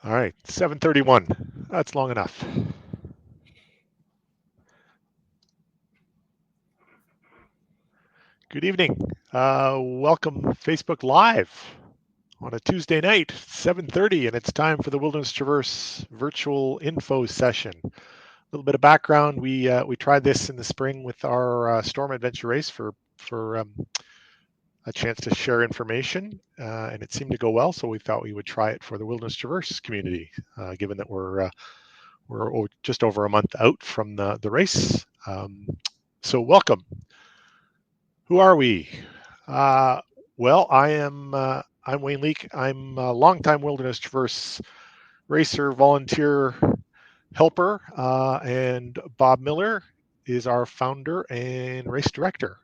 All right, 7:31. That's long enough. Good evening. Welcome Facebook Live on a Tuesday night, 7:30, and it's time for the Wilderness Traverse virtual info session. A little bit of background: we tried this in the spring with our Storm Adventure race for a chance to share information, and it seemed to go well. So we thought we would try it for the Wilderness Traverse community, given that we're just over a month out from the race. So welcome. Who are we? Uh, well, I'm Wayne Leake. I'm a longtime Wilderness Traverse racer, volunteer, helper, and Bob Miller is our founder and race director.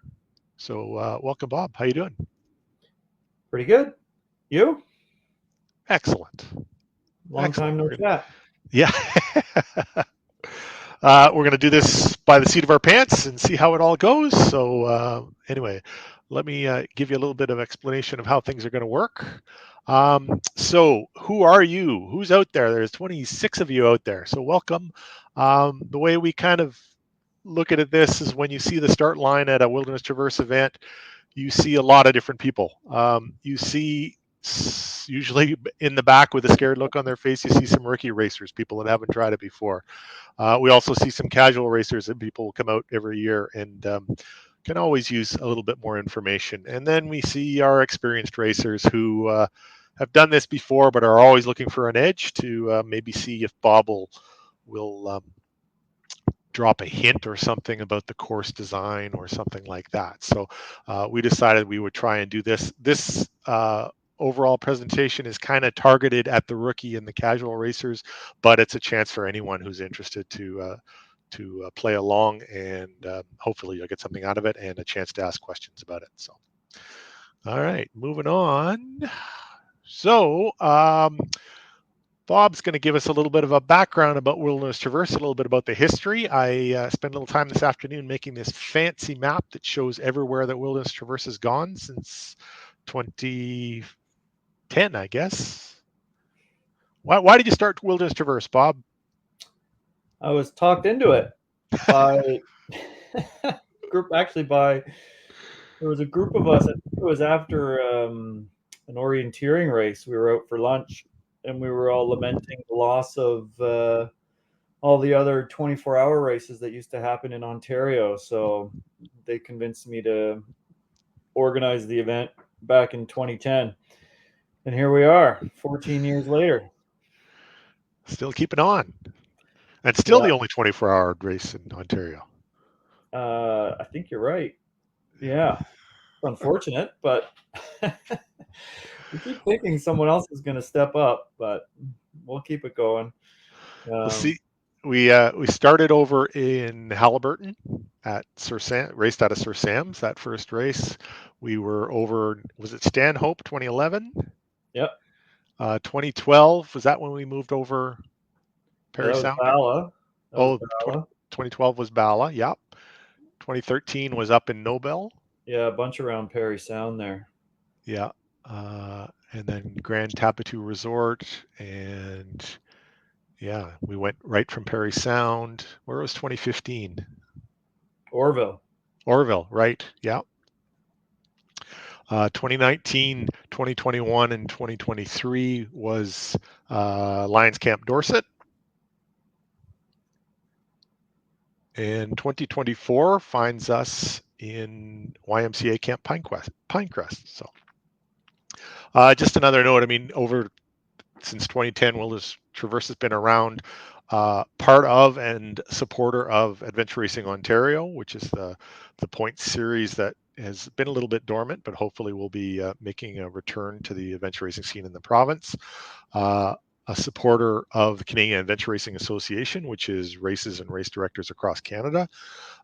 So welcome, Bob. How you doing? Pretty good. You? Excellent. Long Excellent. time no chat. Yeah. We're going to do this by the seat of our pants and see how it all goes. So anyway, let me give you a little bit of explanation of how things are going to work. So who are you? Who's out there? There's 26 of you out there. So welcome. The way we kind of look at this is when you see the start line at a Wilderness Traverse event, you see a lot of different people. You see usually in the back with a scared look on their face, you see some rookie racers, people that haven't tried it before. We also see some casual racers and people come out every year and can always use a little bit more information. And then we see our experienced racers who have done this before but are always looking for an edge to maybe see if Bob will drop a hint or something about the course design or something like that. So we decided we would try and do this. This overall presentation is kind of targeted at the rookie and the casual racers, but it's a chance for anyone who's interested to play along, and hopefully you'll get something out of it and a chance to ask questions about it. So, all right, moving on. So, Bob's going to give us a little bit of a background about Wilderness Traverse, a little bit about the history. I spent a little time this afternoon making this fancy map that shows everywhere that Wilderness Traverse has gone since 2010, I guess. Why did you start Wilderness Traverse, Bob? I was talked into it by group. Actually, by there was a group of us. I think it was after an orienteering race. We were out for lunch, and we were all lamenting the loss of all the other 24-hour races that used to happen in Ontario. So they convinced me to organize the event back in 2010, and here we are, 14 years later. Still keeping on. And still Yeah, the only 24-hour race in Ontario. I think you're right. Yeah, unfortunate, but we keep thinking someone else is going to step up, but we'll keep it going. We'll Um, see. We started over in Halliburton at Sir Sam, raced out of Sir Sam's that first race. We were over. Was it Stanhope 2011? yep, 2012 was that when we moved over yeah, Perry that was Sound? Bala. That was Oh, 20, Bala. 2012 was Bala. Yep. 2013 was up in Nobel. Yeah, a bunch around Perry Sound there. Yeah. And then Grand Tapitou Resort, and yeah, we went right from Perry Sound. Where was 2015? Orville. Orville, right? Yeah. 2019, 2021, and 2023 was Lions Camp Dorset. And 2024 finds us in YMCA Camp Pinecrest. So just another note, I mean, over since 2010, Wilderness Traverse has been around, part of and supporter of Adventure Racing Ontario, which is the point series that has been a little bit dormant, but hopefully will be making a return to the adventure racing scene in the province. A supporter of the Canadian Adventure Racing Association, which is races and race directors across Canada.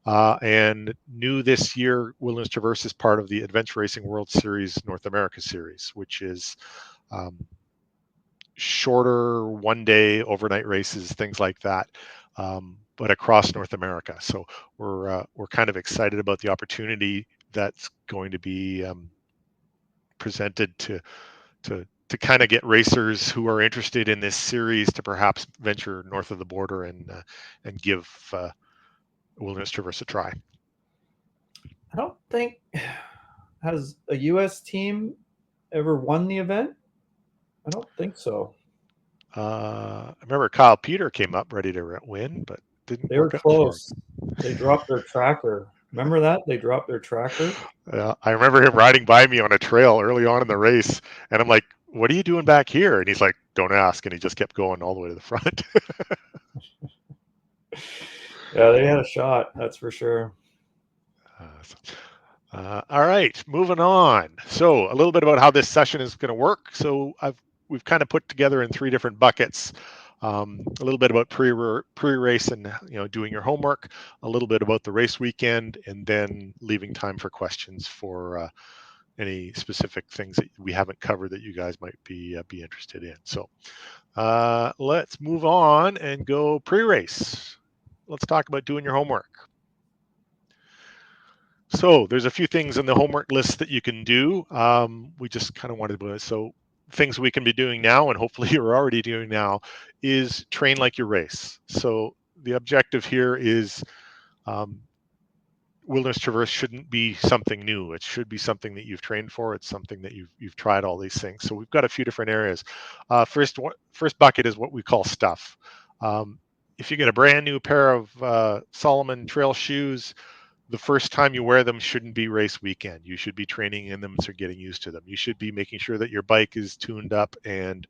And new this year, Wilderness Traverse is part of the Adventure Racing World Series North America Series, which is um, shorter one-day overnight races, things like that, but across North America. So we're kind of excited about the opportunity that's going to be presented to kind of get racers who are interested in this series to perhaps venture north of the border and give Wilderness Traverse a try. I don't think has a U.S. team ever won the event. I don't think so. I remember Kyle Peter came up ready to win, but didn't They were work out for him. close. They dropped their tracker. Remember that? They dropped their tracker. I remember him riding by me on a trail early on in the race, and I'm like, "What are you doing back here?" And he's like, "Don't ask." And he just kept going all the way to the front. Yeah, they had a shot. That's for sure. All right, moving on. So a little bit about how this session is going to work. So we've kind of put together in 3 different buckets. A little bit about pre-race and doing your homework, a little bit about the race weekend, and then leaving time for questions for any specific things that we haven't covered that you guys might be interested in. So let's move on and go pre-race. Let's talk about doing your homework. So there's a few things in the homework list that you can do. We just kind of wanted to, so things we can be doing now, and hopefully you're already doing now, is train like your race. So the objective here is Wilderness Traverse shouldn't be something new. It should be something that you've trained for. It's something that you've tried all these things. So we've got a few different areas. First bucket is what we call stuff. If you get a brand new pair of Salomon trail shoes, the first time you wear them shouldn't be race weekend. You should be training in them, so getting used to them. You should be making sure that your bike is tuned up and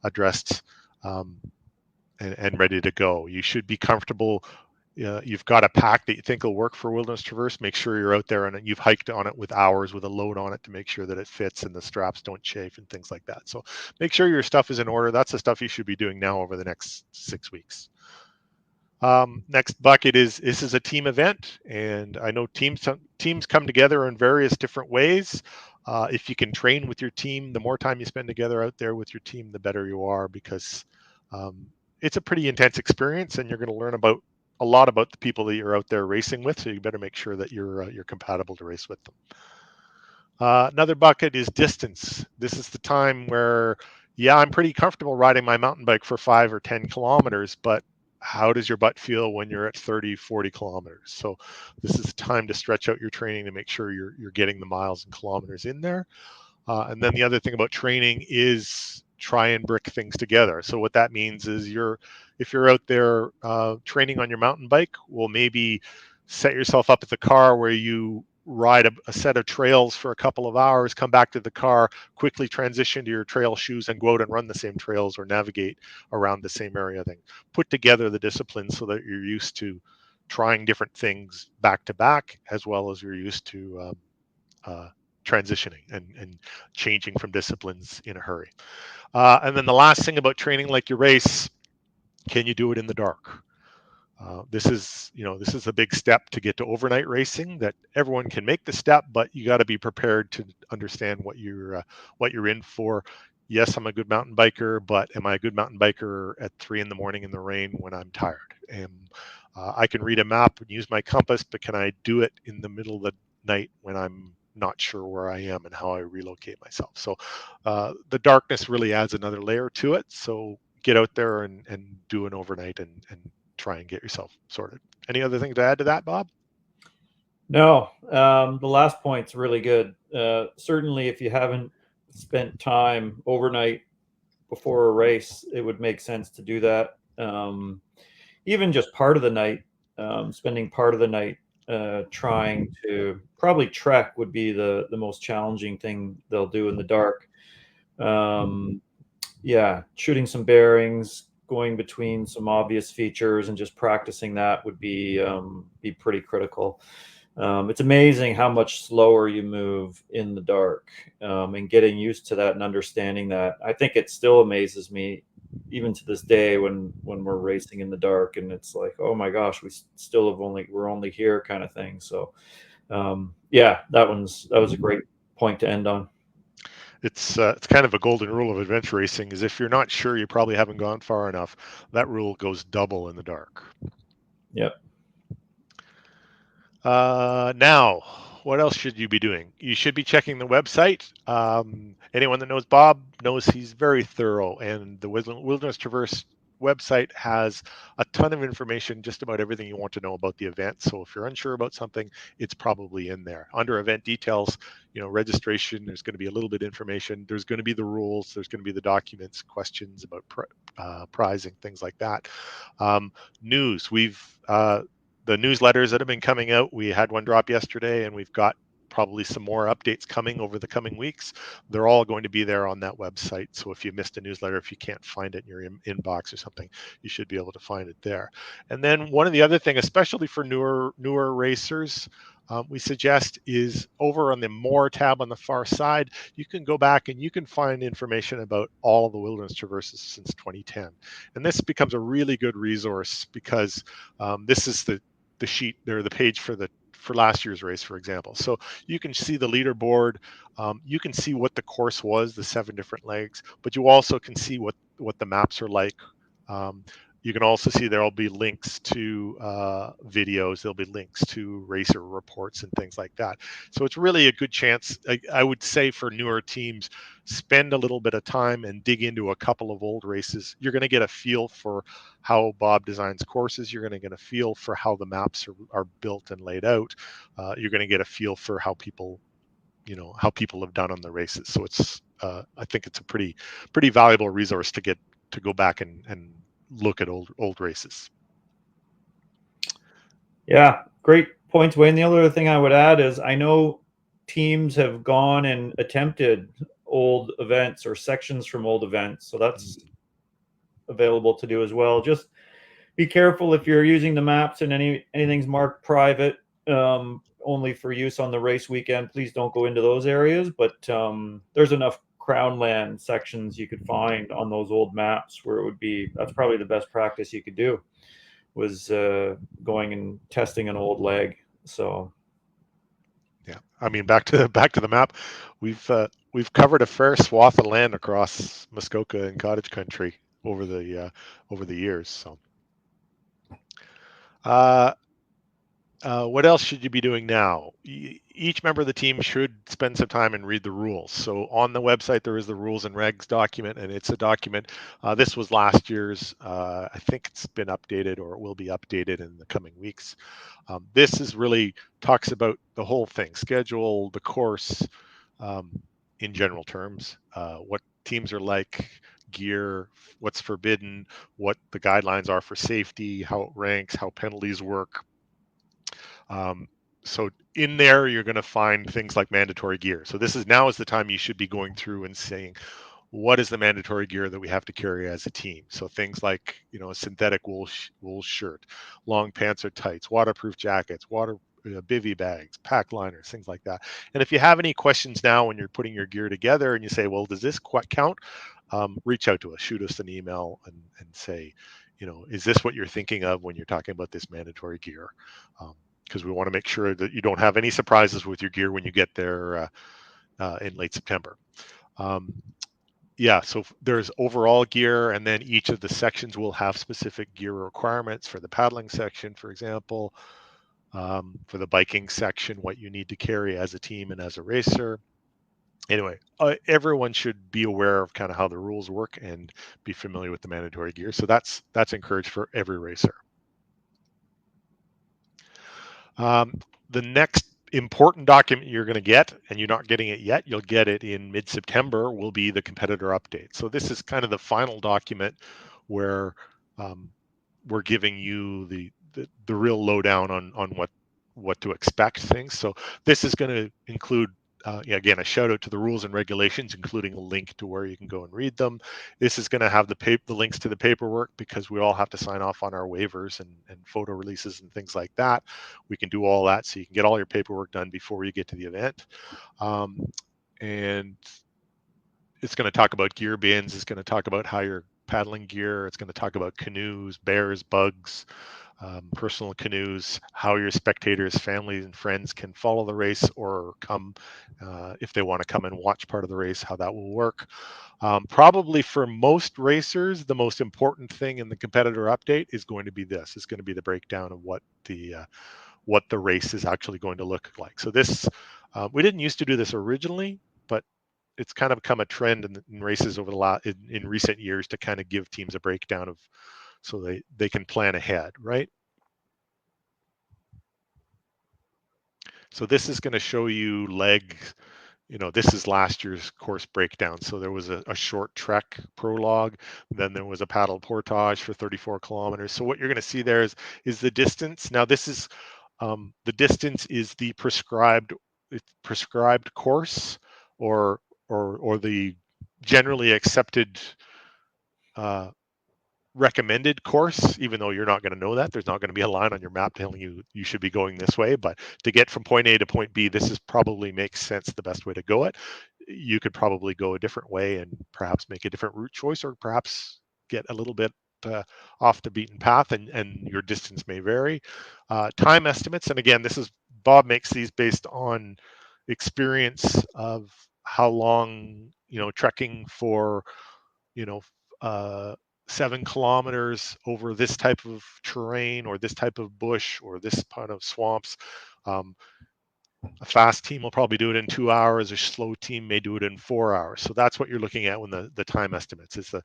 addressed and ready to go. You should be comfortable. You've got a pack that you think will work for Wilderness Traverse. Make sure you're out there and you've hiked on it with hours with a load on it to make sure that it fits and the straps don't chafe and things like that. So make sure your stuff is in order. That's the stuff you should be doing now over the next 6 weeks. Next bucket is this is a team event, and I know teams come together in various different ways. If you can train with your team, the more time you spend together out there with your team, the better you are, because it's a pretty intense experience, and you're going to learn a lot about the people that you're out there racing with. So you better make sure that you're compatible to race with them. Another bucket is distance. This is the time where, yeah, I'm pretty comfortable riding my mountain bike for 5 or 10 kilometers, but how does your butt feel when you're at 30, 40 kilometers? So this is time to stretch out your training to make sure you're getting the miles and kilometers in there. And then the other thing about training is try and brick things together. So what that means is if you're out there training on your mountain bike, well, maybe set yourself up at the car where you ride a set of trails for a couple of hours, come back to the car, quickly transition to your trail shoes and go out and run the same trails or navigate around the same area. Thing. Put together the disciplines so that you're used to trying different things back to back, as well as you're used to transitioning and changing from disciplines in a hurry. And then the last thing about training like your race, can you do it in the dark? This is a big step to get to overnight racing. That everyone can make the step, but you got to be prepared to understand what you're in for. Yes, I'm a good mountain biker, but am I a good mountain biker at 3 a.m. in the rain when I'm tired? And I can read a map and use my compass, but can I do it in the middle of the night when I'm not sure where I am and how I relocate myself? So the darkness really adds another layer to it. So get out there and do an overnight and try and get yourself sorted. Any other thing to add to that, Bob? No, the last point's really good. Certainly, if you haven't spent time overnight before a race, it would make sense to do that. Even just part of the night, spending part of the night trying to probably trek would be the most challenging thing they'll do in the dark. Yeah, shooting some bearings, going between some obvious features, and just practicing that would be pretty critical. It's amazing how much slower you move in the dark, and getting used to that and understanding that. I think it still amazes me, even to this day, when we're racing in the dark, and it's like, oh my gosh, we're only here, kind of thing. So, yeah, that was a great point to end on. It's kind of a golden rule of adventure racing: is if you're not sure, you probably haven't gone far enough. That rule goes double in the dark. Yep. Now what else should you be doing? You should be checking the website. Anyone that knows Bob knows he's very thorough, and the Wilderness Traverse website has a ton of information, just about everything you want to know about the event. So if you're unsure about something, it's probably in there. Under event details, registration, there's going to be a little bit of information. There's going to be the rules. There's going to be the documents, questions about pricing, things like that. News, the newsletters that have been coming out, we had one drop yesterday, and we've got probably some more updates coming over the coming weeks. They're all going to be there on that website. So if you missed a newsletter, if you can't find it in your inbox or something, you should be able to find it there. And then one of the other things, especially for newer racers, we suggest is over on the More tab on the far side, you can go back and you can find information about all of the Wilderness Traverses since 2010. And this becomes a really good resource because this is the sheet or the page for last year's race, for example. So you can see the leaderboard, you can see what the course was, the 7 different legs, but you also can see what the maps are like. You can also see there'll be links to videos, there'll be links to racer reports and things like that. So it's really a good chance, I would say, for newer teams, spend a little bit of time and dig into a couple of old races. You're going to get a feel for how Bob designs courses. You're going to get a feel for how the maps are built and laid out. You're going to get a feel for how people have done on the races. So it's I think it's a pretty valuable resource to go back and look at old races. Yeah, great points, Wayne. The other thing I would add is I know teams have gone and attempted old events or sections from old events, so that's available to do as well. Just be careful if you're using the maps and anything's marked private, only for use on the race weekend. Please don't go into those areas, but there's enough crown land sections you could find on those old maps where that's probably the best practice you could do, was going and testing an old leg. So yeah, I mean, back to the map, we've covered a fair swath of land across Muskoka and Cottage Country over the years. So what else should you be doing now? Each member of the team should spend some time and read the rules. So on the website, there is the rules and regs document, and it's a document. This was last year's. I think it's been updated, or it will be updated in the coming weeks. This is really talks about the whole thing: schedule, the course, in general terms, what teams are like, gear, what's forbidden, what the guidelines are for safety, how it ranks, how penalties work. So in there, you're going to find things like mandatory gear. So now is the time you should be going through and saying, what is the mandatory gear that we have to carry as a team? So things like, a synthetic wool shirt, long pants or tights, waterproof jackets, bivy bags, pack liners, things like that. And if you have any questions now when you're putting your gear together and you say, well, does this count? Reach out to us, shoot us an email and say, is this what you're thinking of when you're talking about this mandatory gear? Because we want to make sure that you don't have any surprises with your gear when you get there in late September. Yeah, so there's overall gear, and then each of the sections will have specific gear requirements. For the paddling section, for example, for the biking section, what you need to carry as a team and as a racer. Anyway, everyone should be aware of kind of how the rules work and be familiar with the mandatory gear. So that's encouraged for every racer. The next important document you're going to get, and you're not getting it yet, you'll get it in mid-September, will be the competitor update. So this is kind of the final document where we're giving you the real lowdown on what to expect things. So this is going to include again, a shout out to the rules and regulations, including a link to where you can go and read them. This is going to have the links to the paperwork, because we all have to sign off on our waivers and photo releases and things like that. We can do all that, so you can get all your paperwork done before you get to the event. And it's going to talk about gear bins. It's going to talk about how your paddling gear. It's going to talk about canoes, bears, bugs, personal canoes, how your spectators, families, and friends can follow the race or come if they want to come and watch part of the race, how that will work. Probably for most racers, the most important thing in the competitor update is going to be this. It's going to be the breakdown of what what the race is actually going to look like. So this, we didn't used to do this originally, but it's kind of become a trend in races over the in recent years to kind of give teams a breakdown of, so they can plan ahead, right? So this is going to show you legs. This is last year's course breakdown. So there was a short trek prologue, then there was a paddle portage for 34 kilometers. So what you're going to see there is the distance. Now this is the distance is the prescribed course or the generally accepted recommended course, even though you're not going to know that. There's not going to be a line on your map telling you should be going this way, but to get from point A to point B, this is probably makes sense, the best way to go it. You could probably go a different way and perhaps make a different route choice, or perhaps get a little bit off the beaten path, and your distance may vary. Time estimates, and again, Bob makes these based on experience of how long, trekking for, 7 kilometers over this type of terrain or this type of bush or this kind of swamps. A fast team will probably do it in 2 hours. A slow team may do it in 4 hours. So that's what you're looking at when the time estimates. It's the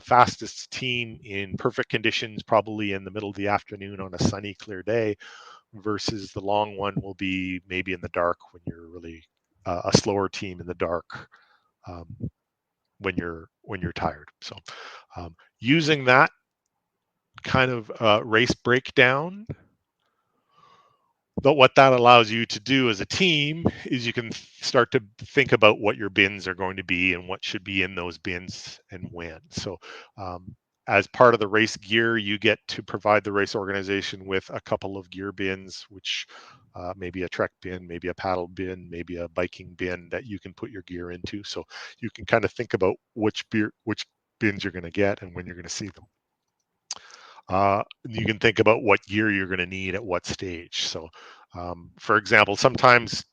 fastest team in perfect conditions, probably in the middle of the afternoon on a sunny, clear day, versus the long one will be maybe in the dark when you're really a slower team in the dark. When you're tired. So using that kind of race breakdown, but what that allows you to do as a team is you can start to think about what your bins are going to be and what should be in those bins and when. So as part of the race gear, you get to provide the race organization with a couple of gear bins, which maybe a trek bin, maybe a paddle bin, maybe a biking bin that you can put your gear into. So you can kind of think about which bins you're going to get and when you're going to see them. You can think about what gear you're going to need at what stage. So, for example, sometimes,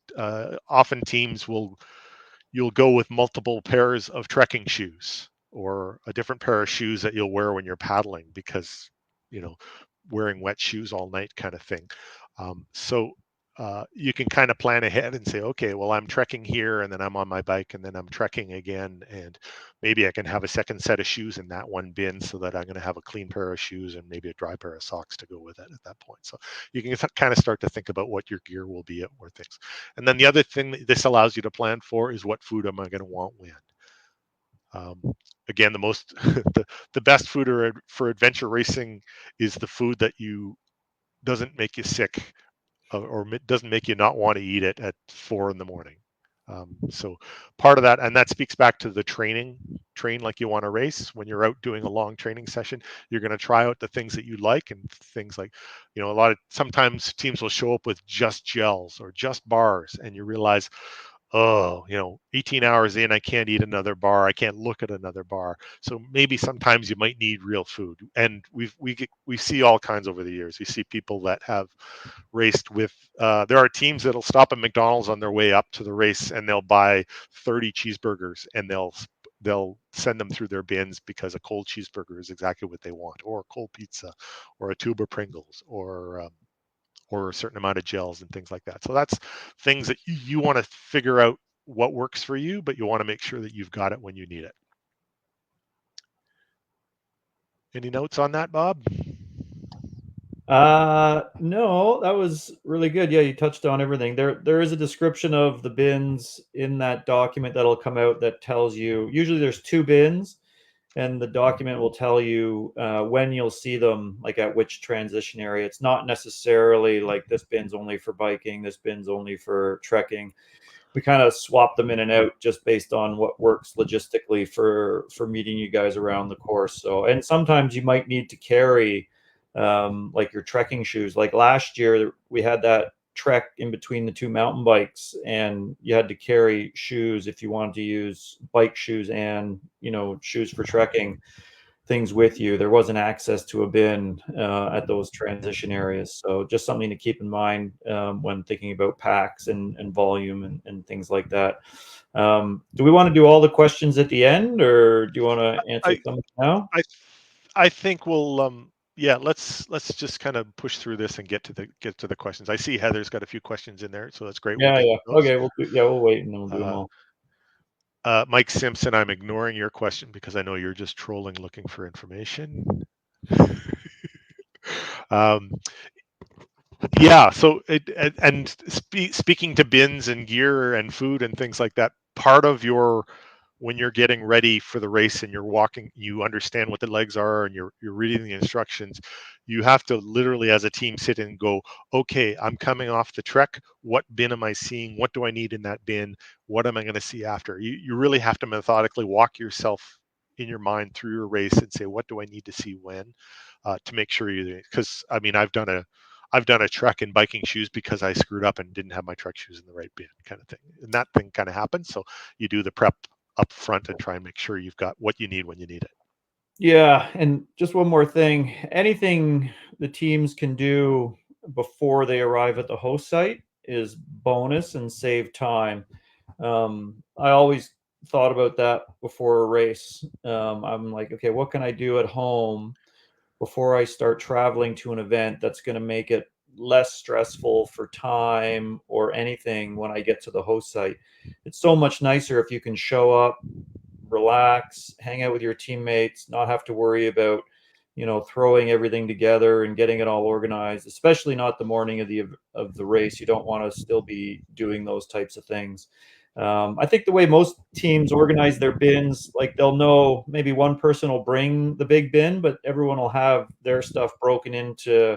often teams you'll go with multiple pairs of trekking shoes, or a different pair of shoes that you'll wear when you're paddling, because wearing wet shoes all night kind of thing. So you can kind of plan ahead and say, okay, well, I'm trekking here, and then I'm on my bike, and then I'm trekking again, and maybe I can have a second set of shoes in that one bin, so that I'm going to have a clean pair of shoes and maybe a dry pair of socks to go with it at that point. So you can kind of start to think about what your gear will be at or things. And then the other thing that this allows you to plan for is, what food am I going to want when? Again, the best food for adventure racing is the food that doesn't make you sick, or doesn't make you not want to eat it at 4 in the morning. So part of that, and that speaks back to the train like you want to race. When you're out doing a long training session, you're going to try out the things that you like, and things like, sometimes teams will show up with just gels or just bars, and you realize, 18 hours in, I can't eat another bar. I can't look at another bar. So maybe sometimes you might need real food. And we see all kinds over the years. We see people that have raced with, there are teams that'll stop at McDonald's on their way up to the race, and they'll buy 30 cheeseburgers, and they'll send them through their bins, because a cold cheeseburger is exactly what they want, or a cold pizza, or a tube of Pringles, or a certain amount of gels and things like that. So that's things that you want to figure out what works for you, but you want to make sure that you've got it when you need it. Any notes on that, Bob? No, that was really good. Yeah, you touched on everything. There is a description of the bins in that document that'll come out that tells you, usually there's 2 bins, and the document will tell you when you'll see them, like at which transition area. It's not necessarily like this bin's only for biking, this bin's only for trekking. We kind of swap them in and out just based on what works logistically for meeting you guys around the course. So, and sometimes you might need to carry like your trekking shoes. Like last year, we had that trek in between the 2 mountain bikes, and you had to carry shoes if you wanted to use bike shoes and shoes for trekking things with you. There wasn't access to a bin at those transition areas, so just something to keep in mind when thinking about packs and volume and things like that. Do we want to do all the questions at the end, or do you want to answer some now? I think we'll yeah, let's just kind of push through this and get to the questions. I see Heather's got a few questions in there, so that's great. We'll Yeah, get yeah. to those. Okay, we'll wait and then we'll do them Uh, all. Mike Simpson, I'm ignoring your question because I know you're just trolling, looking for information. Um, yeah, so speaking to bins and gear and food and things like that, part of your when you're getting ready for the race and you're walking, you understand what the legs are and you're reading the instructions. You have to literally, as a team, sit and go, okay, I'm coming off the trek. What bin am I seeing? What do I need in that bin? What am I going to see after? You really have to methodically walk yourself in your mind through your race and say, what do I need to see when, to make sure you. Because I mean, I've done a trek in biking shoes because I screwed up and didn't have my trek shoes in the right bin, kind of thing. And that thing kind of happens. So you do the prep up front and try and make sure you've got what you need when you need it. Yeah, and just one more thing. Anything the teams can do before they arrive at the host site is bonus and save time. I always thought about that before a race. I'm like, okay, what can I do at home before I start traveling to an event that's going to make it less stressful for time or anything when I get to the host site? It's so much nicer if you can show up, relax, hang out with your teammates, not have to worry about, throwing everything together and getting it all organized, especially not the morning of the race. You don't want to still be doing those types of things. I think the way most teams organize their bins, like they'll know maybe one person will bring the big bin, but everyone will have their stuff broken into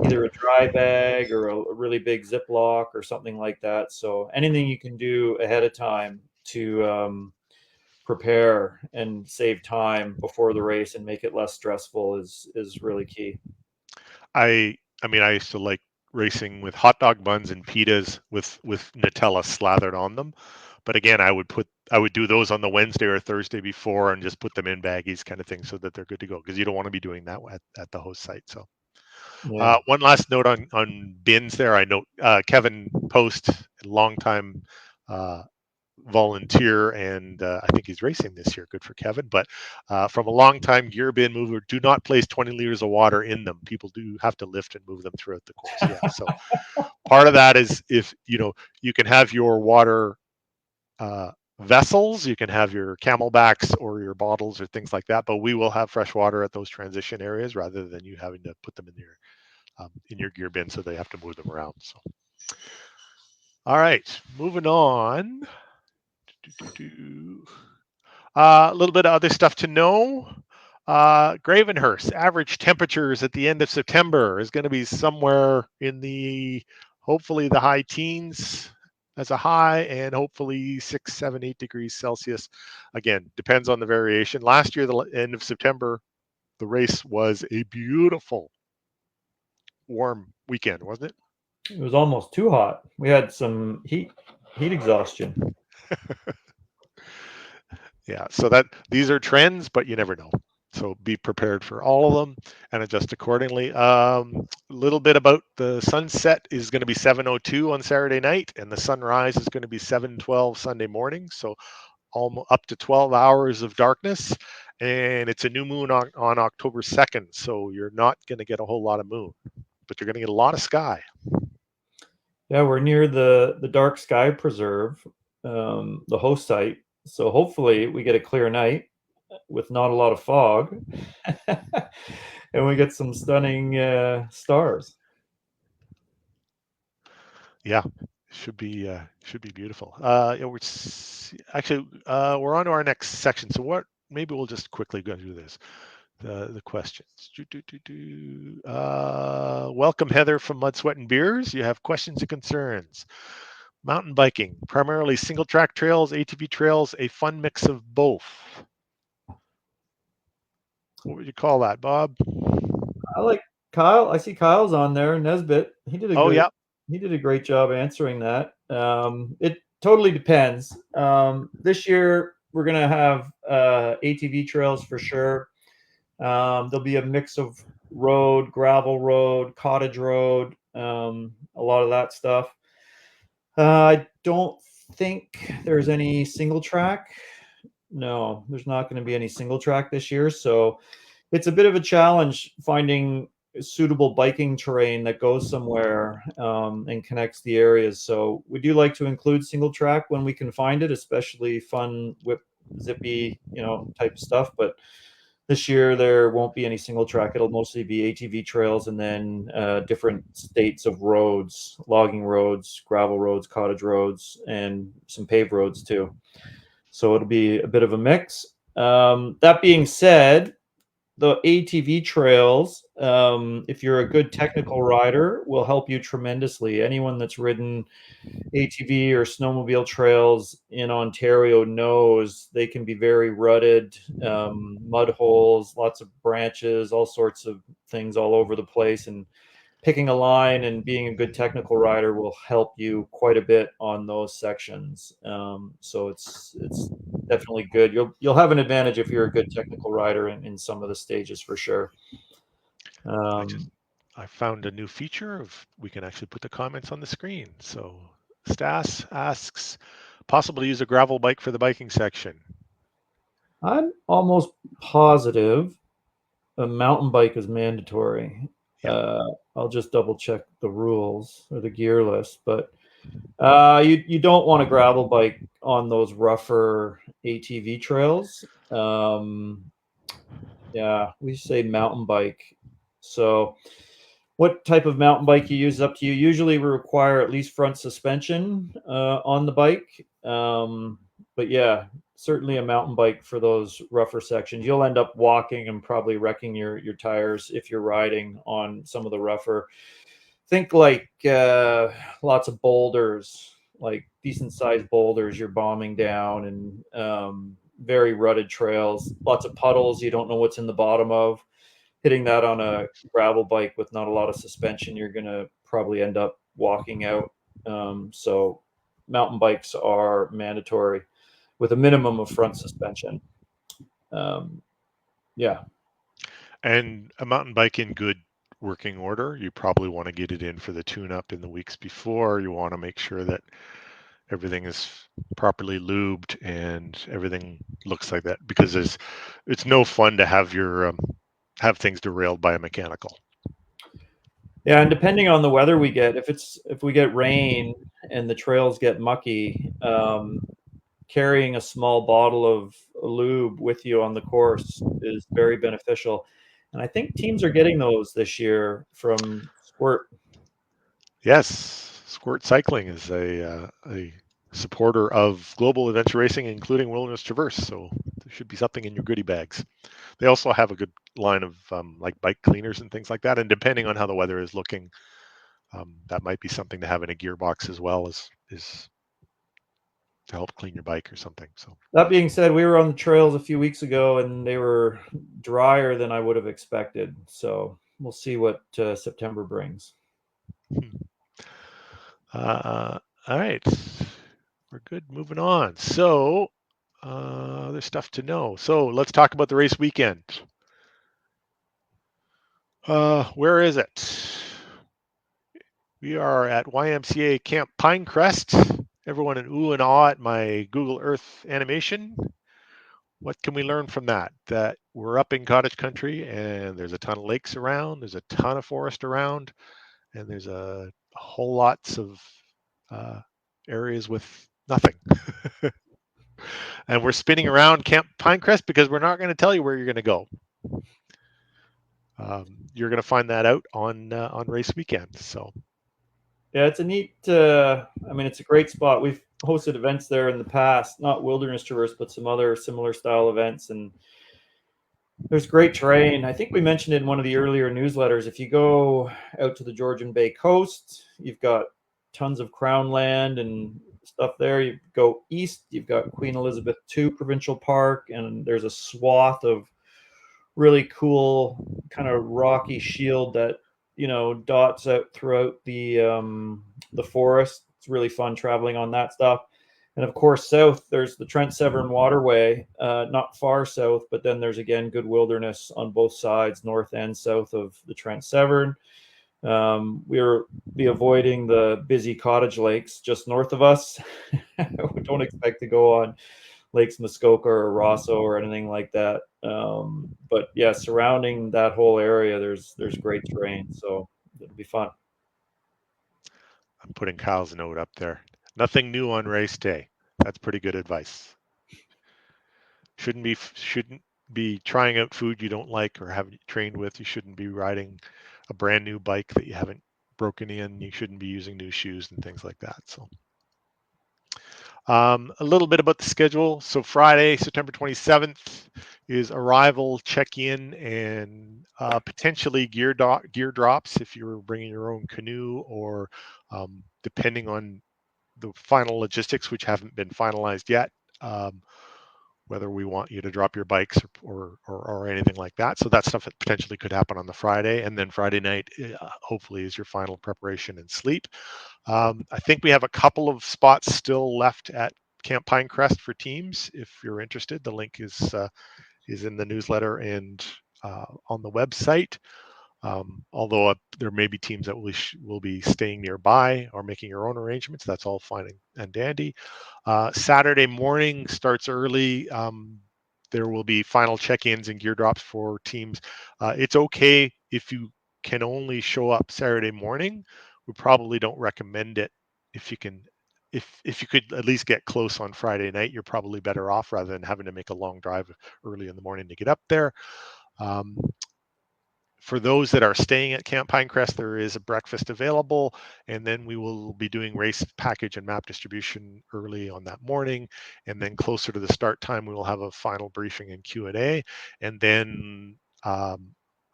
either a dry bag or a really big Ziploc or something like that. So anything you can do ahead of time to prepare and save time before the race and make it less stressful is really key. I mean, I used to like racing with hot dog buns and pitas with Nutella slathered on them. But again, I would do those on the Wednesday or Thursday before and just put them in baggies, kind of thing, so that they're good to go, because you don't want to be doing that at the host site. So Yeah. one last note on bins there. I know Kevin Post, long time volunteer, and I think he's racing this year. Good for Kevin. But from a long time gear bin mover, do not place 20 liters of water in them. People do have to lift and move them throughout the course. Yeah. So part of that is, if you can have your water vessels, you can have your camelbacks or your bottles or things like that, but we will have fresh water at those transition areas rather than you having to put them in your gear bin, so they have to move them around. So all right, moving on. A little bit of other stuff to know. Gravenhurst, average temperatures at the end of September is going to be somewhere in hopefully the high teens as a high, and hopefully 6, 7, 8 degrees Celsius. Again, depends on the variation. Last year, the end of September, the race was a beautiful warm weekend, wasn't it? It was almost too hot. We had some heat exhaustion. Yeah, so these are trends, but you never know. So be prepared for all of them and adjust accordingly. A little bit about the sunset is going to be 7:02 on Saturday night, and the sunrise is going to be 7:12 Sunday morning. So almost up to 12 hours of darkness, and it's a new moon on October 2nd. So you're not going to get a whole lot of moon, but you're going to get a lot of sky. Yeah, we're near the Dark Sky Preserve, the host site. So hopefully we get a clear night with not a lot of fog, and we get some stunning stars. Yeah, should be beautiful. Yeah, we're on to our next section. So maybe we'll just quickly go through this. The questions. Welcome, Heather from Mud, Sweat, and Beers. You have questions and concerns. Mountain biking, primarily single track trails, ATV trails, a fun mix of both. What would you call that, Bob? I like Kyle. I see Kyle's on there. Nesbitt. Oh, yeah. He did a great job answering that. It totally depends. This year we're gonna have ATV trails for sure. There'll be a mix of road, gravel road, cottage road, a lot of that stuff. I don't think there's any single track. No, there's not going to be any single track this year. So it's a bit of a challenge finding suitable biking terrain that goes somewhere and connects the areas. So we do like to include single track when we can find it, especially fun whip zippy, type stuff. But this year there won't be any single track. It'll mostly be ATV trails and then different states of roads, logging roads, gravel roads, cottage roads, and some paved roads too. So it'll be a bit of a mix. That being said, the ATV trails, if you're a good technical rider, will help you tremendously. Anyone that's ridden ATV or snowmobile trails in Ontario knows they can be very rutted, mud holes, lots of branches, all sorts of things all over the place. And picking a line and being a good technical rider will help you quite a bit on those sections. So it's definitely good. You'll have an advantage if you're a good technical rider in some of the stages for sure. I found a new feature of we can actually put the comments on the screen. So Stas asks, possible to use a gravel bike for the biking section? I'm almost positive a mountain bike is mandatory. Yeah. I'll just double check the rules or the gear list, but you don't want a gravel bike on those rougher ATV trails. Yeah, we say mountain bike. So what type of mountain bike you use is up to you. Usually we require at least front suspension on the bike. But yeah, certainly a mountain bike for those rougher sections. You'll end up walking and probably wrecking your tires if you're riding on some of the rougher. Think like lots of boulders, like decent sized boulders you're bombing down, and very rutted trails, lots of puddles you don't know what's in the bottom of. Hitting that on a gravel bike with not a lot of suspension, you're going to probably end up walking out. So mountain bikes are mandatory with a minimum of front suspension. Yeah. And a mountain bike in good working order, you probably want to get it in for the tune-up in the weeks before. You want to make sure that everything is properly lubed and everything looks like that, because it's no fun to have your have things derailed by a mechanical. Yeah, and depending on the weather we get, if we get rain and the trails get mucky, carrying a small bottle of lube with you on the course is very beneficial. And I think teams are getting those this year from Squirt. Yes, Squirt Cycling is a supporter of global adventure racing, including Wilderness Traverse. So there should be something in your goodie bags. They also have a good line of like bike cleaners and things like that. And depending on how the weather is looking, that might be something to have in a gearbox as well as to help clean your bike or something. So that being said, we were on the trails a few weeks ago and they were drier than I would have expected. So we'll see what September brings. All right, we're good. Moving on. So there's stuff to know. So let's talk about the race weekend. Where is it? We are at YMCA Camp Pinecrest. Everyone in ooh and ah at my Google Earth animation. What can we learn from that? That we're up in cottage country and there's a ton of lakes around, there's a ton of forest around, and there's a whole lots of areas with nothing. And we're spinning around Camp Pinecrest because we're not going to tell you where you're going to go. You're going to find that out on race weekend. So yeah, it's a neat. It's a great spot. We've hosted events there in the past, not Wilderness Traverse, but some other similar style events, and there's great terrain. I think we mentioned in one of the earlier newsletters, if you go out to the Georgian Bay coast, you've got tons of crown land and stuff there. You go east, you've got Queen Elizabeth II Provincial Park, and there's a swath of really cool kind of rocky shield that dots out throughout the forest. It's really fun traveling on that stuff. And of course, south, there's the Trent Severn Waterway, not far south, but then there's again good wilderness on both sides, north and south of the Trent Severn. We'll be avoiding the busy cottage lakes just north of us. We don't expect to go on Lakes Muskoka or Rosso or anything like that. But yeah, surrounding that whole area, there's great terrain, so it'll be fun. I'm putting Kyle's note up there. Nothing new on race day. That's pretty good advice. Shouldn't be trying out food you don't like or haven't trained with. You shouldn't be riding a brand new bike that you haven't broken in. You shouldn't be using new shoes and things like that. So a little bit about the schedule. So Friday, September 27th is arrival, check-in, and potentially gear drops if you're bringing your own canoe, or depending on the final logistics, which haven't been finalized yet, whether we want you to drop your bikes or anything like that. So that stuff that potentially could happen on the Friday. And then Friday night, hopefully, is your final preparation and sleep. I think we have a couple of spots still left at Camp Pinecrest for teams. If you're interested, the link is in the newsletter and on the website. Although there may be teams that will be staying nearby or making your own arrangements. That's all fine and dandy. Saturday morning starts early. There will be final check-ins and gear drops for teams. It's okay if you can only show up Saturday morning. We probably don't recommend it if you can. If you could at least get close on Friday night, you're probably better off rather than having to make a long drive early in the morning to get up there. For those that are staying at Camp Pinecrest, there is a breakfast available, and then we will be doing race package and map distribution early on that morning, and then closer to the start time, we will have a final briefing and Q&A, and then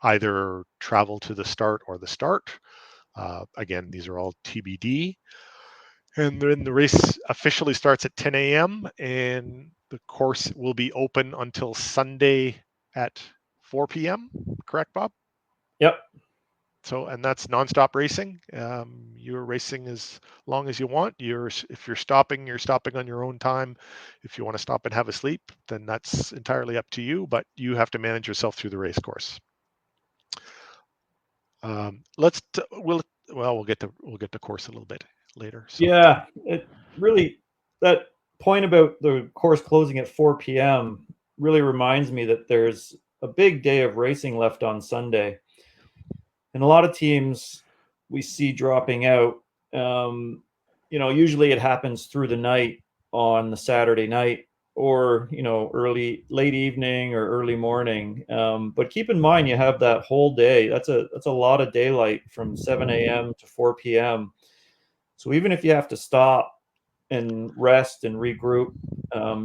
either travel to the start or the start. Again, these are all TBD. And then the race officially starts at 10 a.m. and the course will be open until Sunday at 4 p.m. Correct, Bob? Yep. So, and that's nonstop racing. You're racing as long as you want. If you're stopping on your own time. If you want to stop and have a sleep, then that's entirely up to you. But you have to manage yourself through the race course. We'll get to course a little bit later. So. Yeah, it really, that point about the course closing at 4 p.m. really reminds me that there's a big day of racing left on Sunday. And a lot of teams we see dropping out. Usually it happens through the night on the Saturday night, or late evening or early morning. But keep in mind, you have that whole day. That's a lot of daylight from 7 a.m. to 4 p.m. So even if you have to stop and rest and regroup,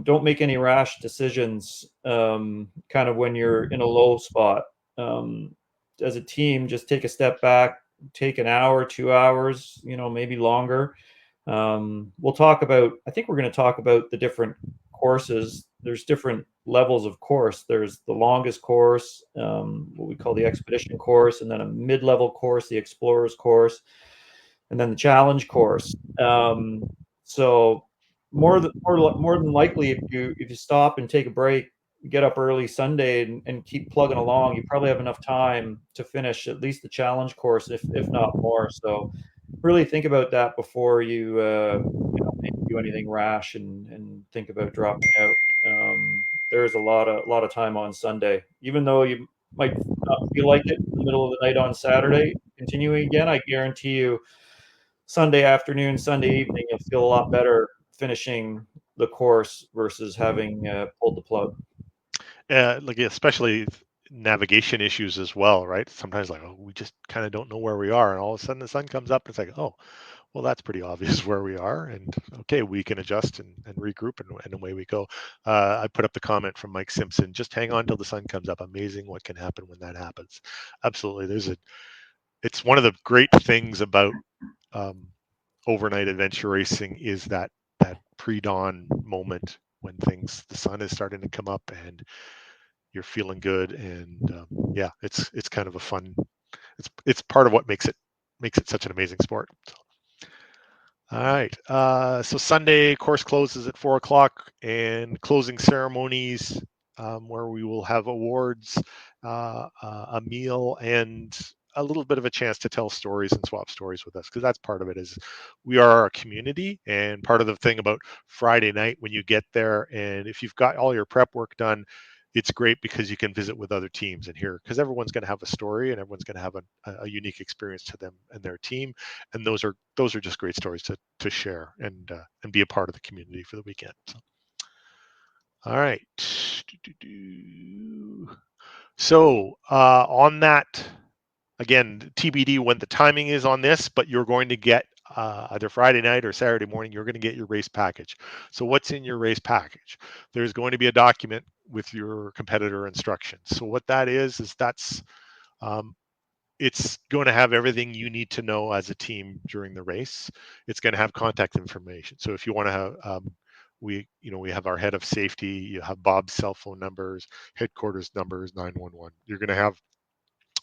don't make any rash decisions kind of when you're in a low spot. As a team, just take a step back, take an hour, 2 hours, maybe longer. I think we're going to talk about the different courses. There's different levels of course. There's the longest course, what we call the expedition course, and then a mid-level course, the explorers course, and then the challenge course. So more than likely, if you stop and take a break, get up early Sunday and keep plugging along, you probably have enough time to finish at least the challenge course, if not more. So really think about that before you do anything rash and think about dropping out. There's a lot of time on Sunday, even though you might not feel like it in the middle of the night on Saturday. Continuing again, I guarantee you, Sunday afternoon, Sunday evening, you'll feel a lot better finishing the course versus having pulled the plug. Like especially navigation issues as well, right? Sometimes we just kind of don't know where we are, and all of a sudden the sun comes up, and it's like, oh, well, that's pretty obvious where we are, and okay, we can adjust and regroup, and away we go. I put up the comment from Mike Simpson: just hang on till the sun comes up. Amazing what can happen when that happens. Absolutely, it's one of the great things about overnight adventure racing is that pre-dawn moment when the sun is starting to come up and you're feeling good, and yeah, it's kind of a fun. It's part of what makes it such an amazing sport. So. All right. So Sunday course closes at 4 o'clock, and closing ceremonies where we will have awards, a meal, and a little bit of a chance to tell stories and swap stories with us, because that's part of it. Is we are a community, and part of the thing about Friday night when you get there, and if you've got all your prep work done, it's great because you can visit with other teams and hear, because everyone's going to have a story and everyone's going to have a unique experience to them and their team, and those are just great stories to share and be a part of the community for the weekend. So, all right. So on that, again, TBD when the timing is on this, but you're going to get either Friday night or Saturday morning, you're going to get your race package. So what's in your race package? There's going to be a document with your competitor instructions. So what that is that's um, it's going to have everything you need to know as a team during the race. It's going to have contact information. So if you want to have we have our head of safety, you have Bob's cell phone numbers, headquarters numbers, 911. You're going to have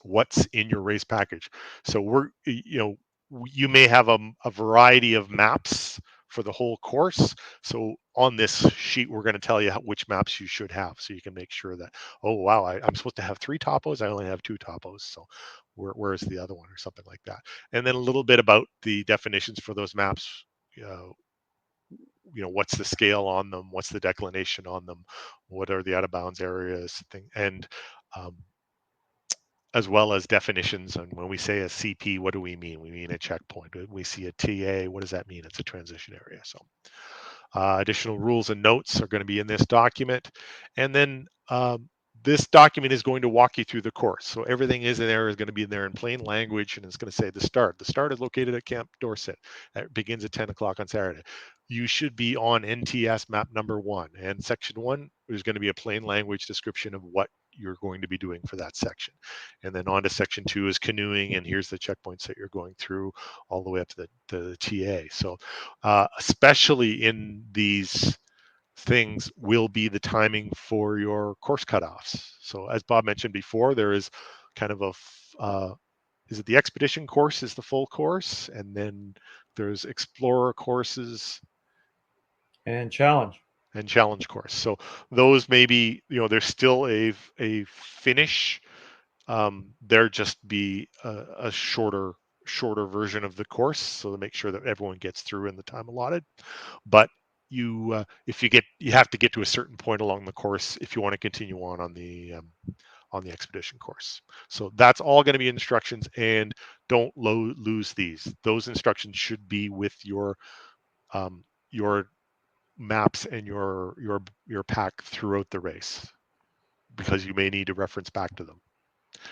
what's in your race package. So you may have a variety of maps for the whole course. So on this sheet, we're going to tell you which maps you should have, so you can make sure that, oh wow, I'm supposed to have 3 topos, I only have 2 topos. So where's the other one, or something like that. And then a little bit about the definitions for those maps. What's the scale on them, what's the declination on them, what are the out of bounds areas, and as well as definitions. And when we say a CP, what do we mean? We mean a checkpoint. We see a TA, what does that mean? It's a transition area. So additional rules and notes are going to be in this document. And then this document is going to walk you through the course. So everything is going to be in there in plain language, and it's going to say the start. The start is located at Camp Dorset. It begins at 10 o'clock on Saturday. You should be on NTS map number 1. And section 1 is going to be a plain language description of what you're going to be doing for that section. And then on to section 2 is canoeing, and here's the checkpoints that you're going through all the way up to the TA. So especially in these things will be the timing for your course cutoffs. So as Bob mentioned before, there is kind of is it the expedition course is the full course, and then there's explorer courses and challenge course. So those may be, there's still a finish. There just be a shorter version of the course, so to make sure that everyone gets through in the time allotted. But you have to get to a certain point along the course if you want to continue on the expedition course. So that's all going to be instructions, and don't lose these. Those instructions should be with your maps and your pack throughout the race, because you may need to reference back to them.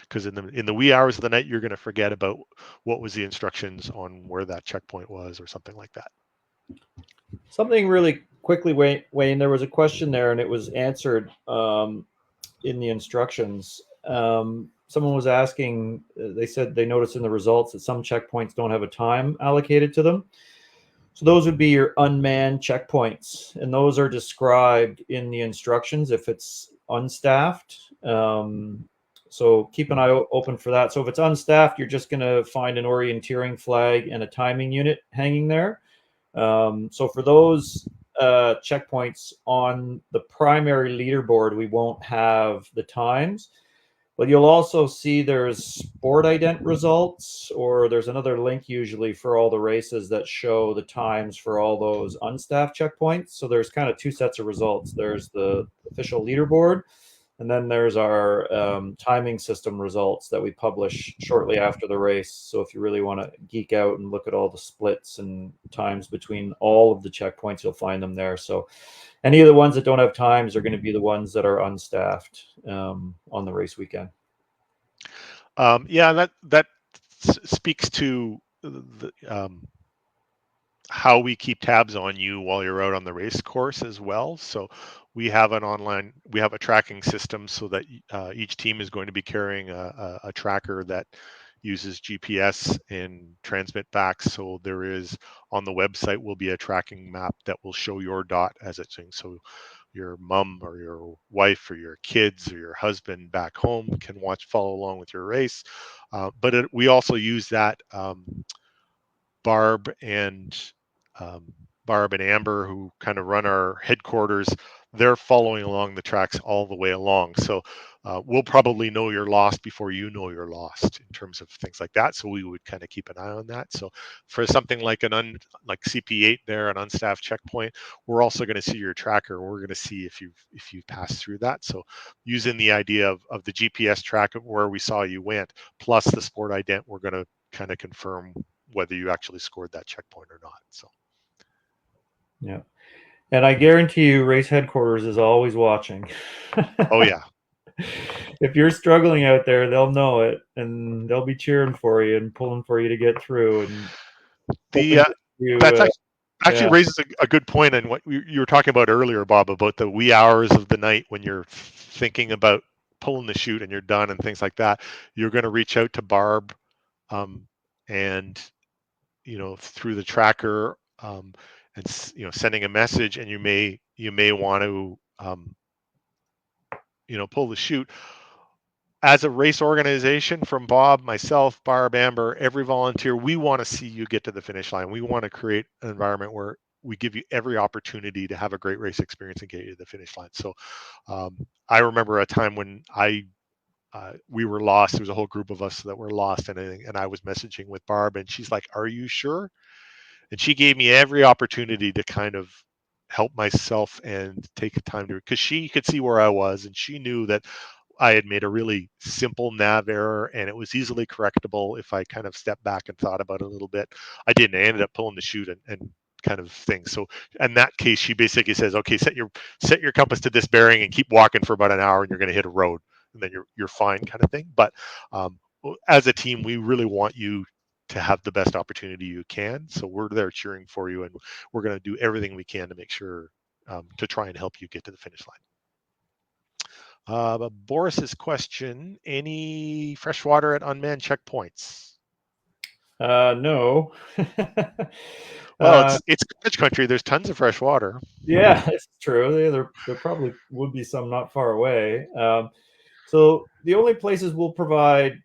Because in the wee hours of the night, you're going to forget about what was the instructions on where that checkpoint was, or something like that. Something really quickly, Wayne, there was a question there, and it was answered in the instructions. Someone was asking, they said they noticed in the results that some checkpoints don't have a time allocated to them. So those would be your unmanned checkpoints, and those are described in the instructions if it's unstaffed. So keep an eye open for that. So if it's unstaffed, you're just going to find an orienteering flag and a timing unit hanging there. So for those checkpoints on the primary leaderboard, we won't have the times, but you'll also see there's sport ident results, or there's another link usually for all the races that show the times for all those unstaffed checkpoints. So there's kind of 2 sets of results. There's the official leaderboard, and then there's our timing system results that we publish shortly after the race. So if you really want to geek out and look at all the splits and times between all of the checkpoints, you'll find them there. So any of the ones that don't have times are going to be the ones that are unstaffed on the race weekend. Yeah, that speaks to how we keep tabs on you while you're out on the race course as well. So we have a tracking system, so that each team is going to be carrying a tracker that uses GPS and transmit back. So there is, on the website will be a tracking map that will show your dot as it's doing. So your mom or your wife or your kids or your husband back home can follow along with your race. We also use that Barb and Barb and Amber, who kind of run our headquarters, they're following along the tracks all the way along. So we'll probably know you're lost before you know you're lost in terms of things like that. So we would kind of keep an eye on that. So for something like like CP8 there, an unstaffed checkpoint, we're also going to see your tracker. We're going to see if you've passed through that. So using the idea of the GPS track of where we saw you went, plus the sport ident, we're going to kind of confirm whether you actually scored that checkpoint or not. So Yeah. And I guarantee you, race headquarters is always watching. oh yeah. If you're struggling out there, they'll know it, and they'll be cheering for you and pulling for you to get through. And hoping The that's you, actually yeah, raises a good point on what you were talking about earlier, Bob, about the wee hours of the night when you're thinking about pulling the chute and you're done and things like that. You're going to reach out to Barb, and through the tracker, and sending a message, and you may want to pull the chute. As a race organization, from Bob, myself, Barb, Amber, every volunteer, we want to see you get to the finish line. We want to create an environment where we give you every opportunity to have a great race experience and get you to the finish line. So I remember a time when we were lost. There was a whole group of us that were lost, and I was messaging with Barb, and she's like, "Are you sure?" And she gave me every opportunity to kind of help myself and take time to, because she could see where I was, and she knew that I had made a really simple nav error and it was easily correctable if I kind of stepped back and thought about it a little bit. I didn't. I ended up pulling the chute and kind of thing. So in that case, she basically says, okay, set your compass to this bearing and keep walking for about an hour and you're going to hit a road and then you're fine, kind of thing. But as a team, we really want you to have the best opportunity you can. So we're there cheering for you, and we're going to do everything we can to make sure to try and help you get to the finish line. Boris's question: any fresh water at unmanned checkpoints? no. Well, it's cottage country. There's tons of fresh water. Yeah, it's true. There probably would be some not far away. So the only places we'll provide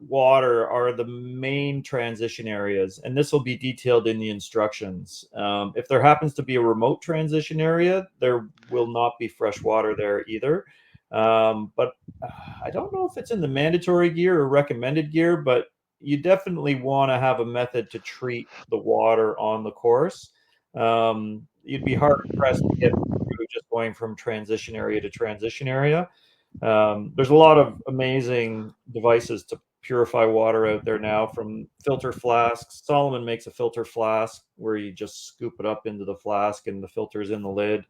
water are the main transition areas, and this will be detailed in the instructions. If there happens to be a remote transition area, there will not be fresh water there either. But I don't know if it's in the mandatory gear or recommended gear, but you definitely want to have a method to treat the water on the course. You'd be hard pressed to get through just going from transition area to transition area. There's a lot of amazing devices to purify water out there now, from filter flasks. Solomon makes a filter flask where you just scoop it up into the flask and the filter is in the lid.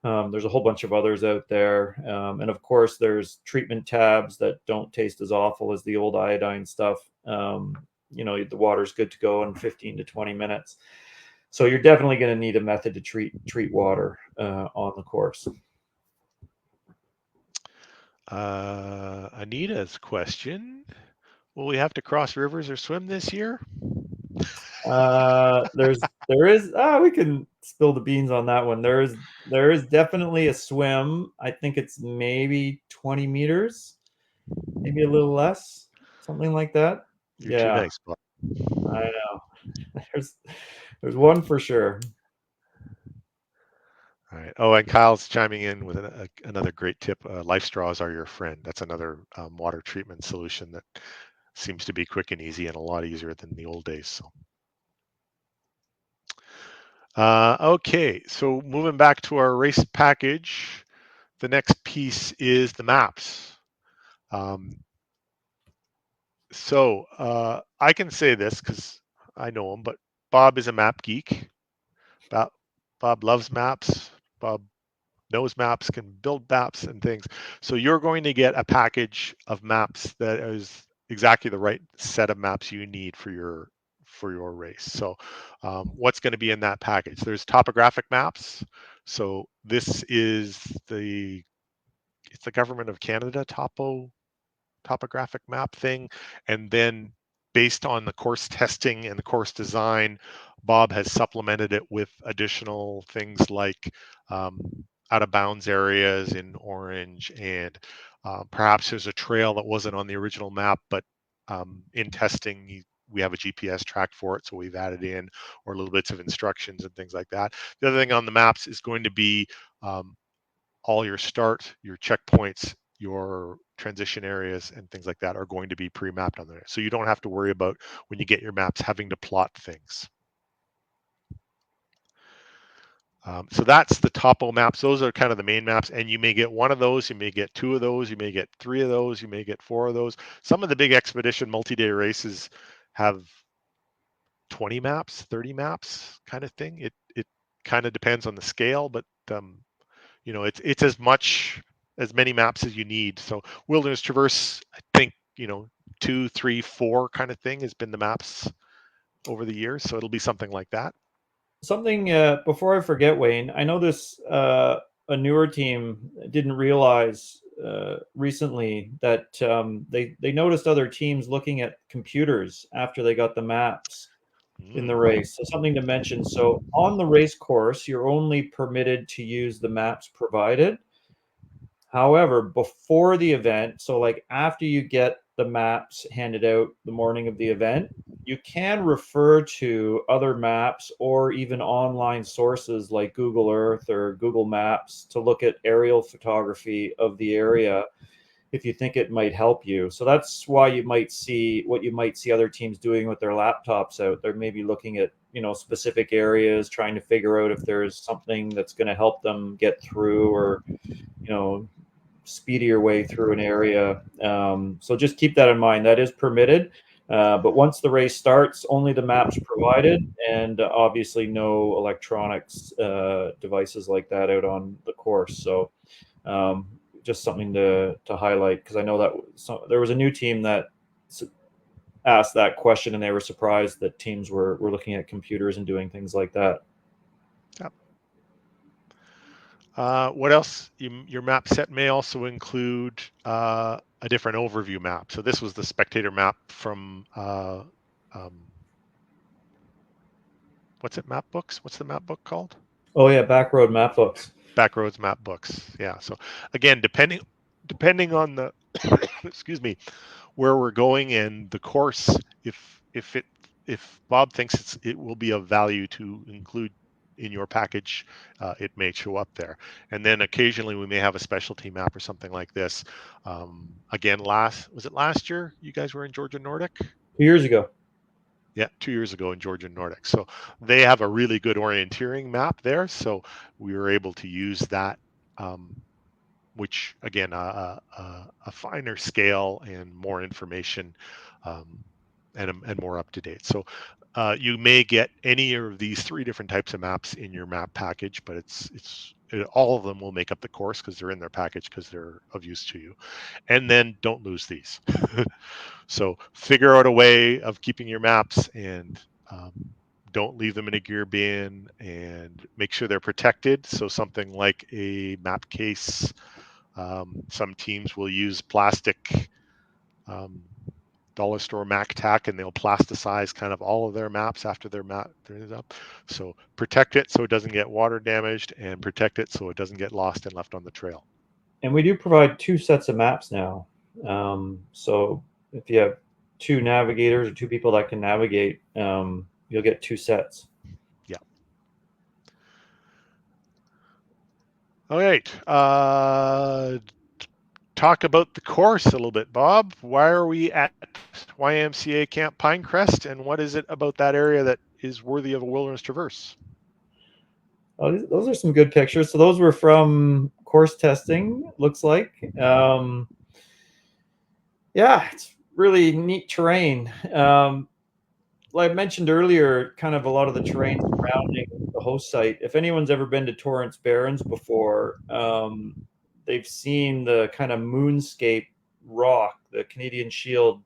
There's a whole bunch of others out there. And of course, there's treatment tabs that don't taste as awful as the old iodine stuff. The water's good to go in 15 to 20 minutes. So you're definitely going to need a method to treat water on the course. Anita's question: will we have to cross rivers or swim this year? There is we can spill the beans on that one. There is definitely a swim. I think it's maybe 20 meters, maybe a little less, something like that. You're too Yeah, nice, Bob. I know. There's one for sure. All right. Oh, and Kyle's chiming in with another great tip. Life straws are your friend. That's another water treatment solution that seems to be quick and easy and a lot easier than the old days. So. Okay, so moving back to our race package, the next piece is the maps. So I can say this because I know him, but Bob is a map geek. Bob loves maps. Bob knows maps, can build maps and things. So you're going to get a package of maps that is exactly the right set of maps you need for your race. So what's going to be in that package? There's topographic maps. So this is the Government of Canada topographic map thing, and then based on the course testing and the course design, Bob has supplemented it with additional things like out of bounds areas in orange, and perhaps there's a trail that wasn't on the original map, but in testing we have a GPS track for it, so we've added in, or little bits of instructions and things like that. The other thing on the maps is going to be all your start, your checkpoints, your transition areas, and things like that are going to be pre-mapped on there. So you don't have to worry about, when you get your maps, having to plot things. So that's the topo maps. Those are kind of the main maps, and you may get one of those, you may get two of those, you may get three of those, you may get four of those. Some of the big expedition multi-day races have 20 maps, 30 maps kind of thing. It kind of depends on the scale, but you know, it's as many maps as you need. So Wilderness Traverse, I think, you know, 2, 3, 4 kind of thing has been the maps over the years. So it'll be something like that. Something before I forget, Wayne, I know this a newer team didn't realize recently that they noticed other teams looking at computers after they got the maps in the race. So something to mention. So on the race course, you're only permitted to use the maps provided. However, before the event, so like after you get the maps handed out the morning of the event, you can refer to other maps or even online sources like Google Earth or Google Maps to look at aerial photography of the area if you think it might help you. So that's why you might see other teams doing with their laptops out. They're maybe looking at, you know, specific areas, trying to figure out if there's something that's going to help them get through, or, you know, speedier way through an area. So just keep that in mind. That is permitted. But once the race starts, only the maps provided, and obviously no electronics devices like that out on the course. So just something to highlight, because I know that there was a new team that asked that question, and they were surprised that teams were looking at computers and doing things like that. Yep. What else? Your map set may also include a different overview map. So this was the spectator map from what's it? Map books? What's the map book called? Oh yeah, Backroad map books. Backroads map books. Yeah. So again, depending on the excuse me, where we're going and the course, if Bob thinks it will be of value to include in your package, it may show up there. And then occasionally we may have a specialty map or something like this. Again, was it last year you guys were in Georgia Nordic? 2 years ago. Yeah, 2 years ago in Georgia Nordic. So they have a really good orienteering map there. So we were able to use that, which again, a finer scale and more information, and more up to date. So you may get any of these 3 different types of maps in your map package, but all of them will make up the course because they're in their package, because they're of use to you. And then don't lose these. So figure out a way of keeping your maps, and don't leave them in a gear bin, and make sure they're protected. So something like a map case, some teams will use plastic dollar store Mac Tac, and they'll plasticize kind of all of their maps after their map is up. So protect it so it doesn't get water damaged, and protect it so it doesn't get lost and left on the trail. And we do provide 2 sets of maps now. So if you have 2 navigators or 2 people that can navigate, you'll get 2 sets. Yeah. All right. Talk about the course a little bit, Bob. Why are we at YMCA Camp Pinecrest, and what is it about that area that is worthy of a wilderness traverse? Oh, those are some good pictures. So those were from course testing, looks like. Yeah, it's really neat terrain. Like I mentioned earlier, kind of a lot of the terrain surrounding the host site. If anyone's ever been to Torrance Barrens before, they've seen the kind of moonscape rock. The Canadian Shield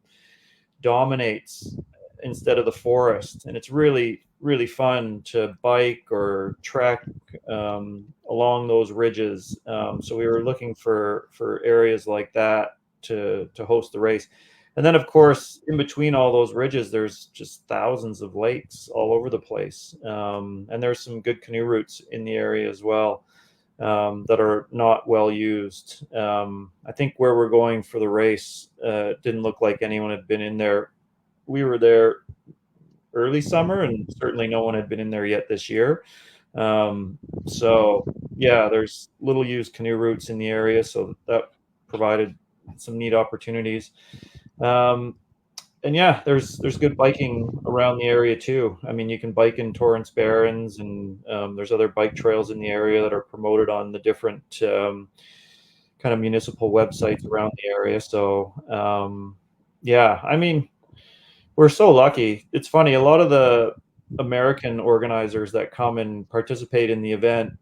dominates instead of the forest, and it's really, really fun to bike or trek along those ridges. So we were looking for areas like that to host the race. And then, of course, in between all those ridges, there's just thousands of lakes all over the place. And there's some good canoe routes in the area as well, that are not well used. I think where we're going for the race didn't look like anyone had been in there we were there early summer, and certainly no one had been in there yet this year. So yeah, there's little used canoe routes in the area, so that provided some neat opportunities. Um, and yeah, there's good biking around the area too. I mean, you can bike in Torrance Barrens, and there's other bike trails in the area that are promoted on the different kind of municipal websites around the area. So yeah, I mean, we're so lucky. It's funny, a lot of the American organizers that come and participate in the event,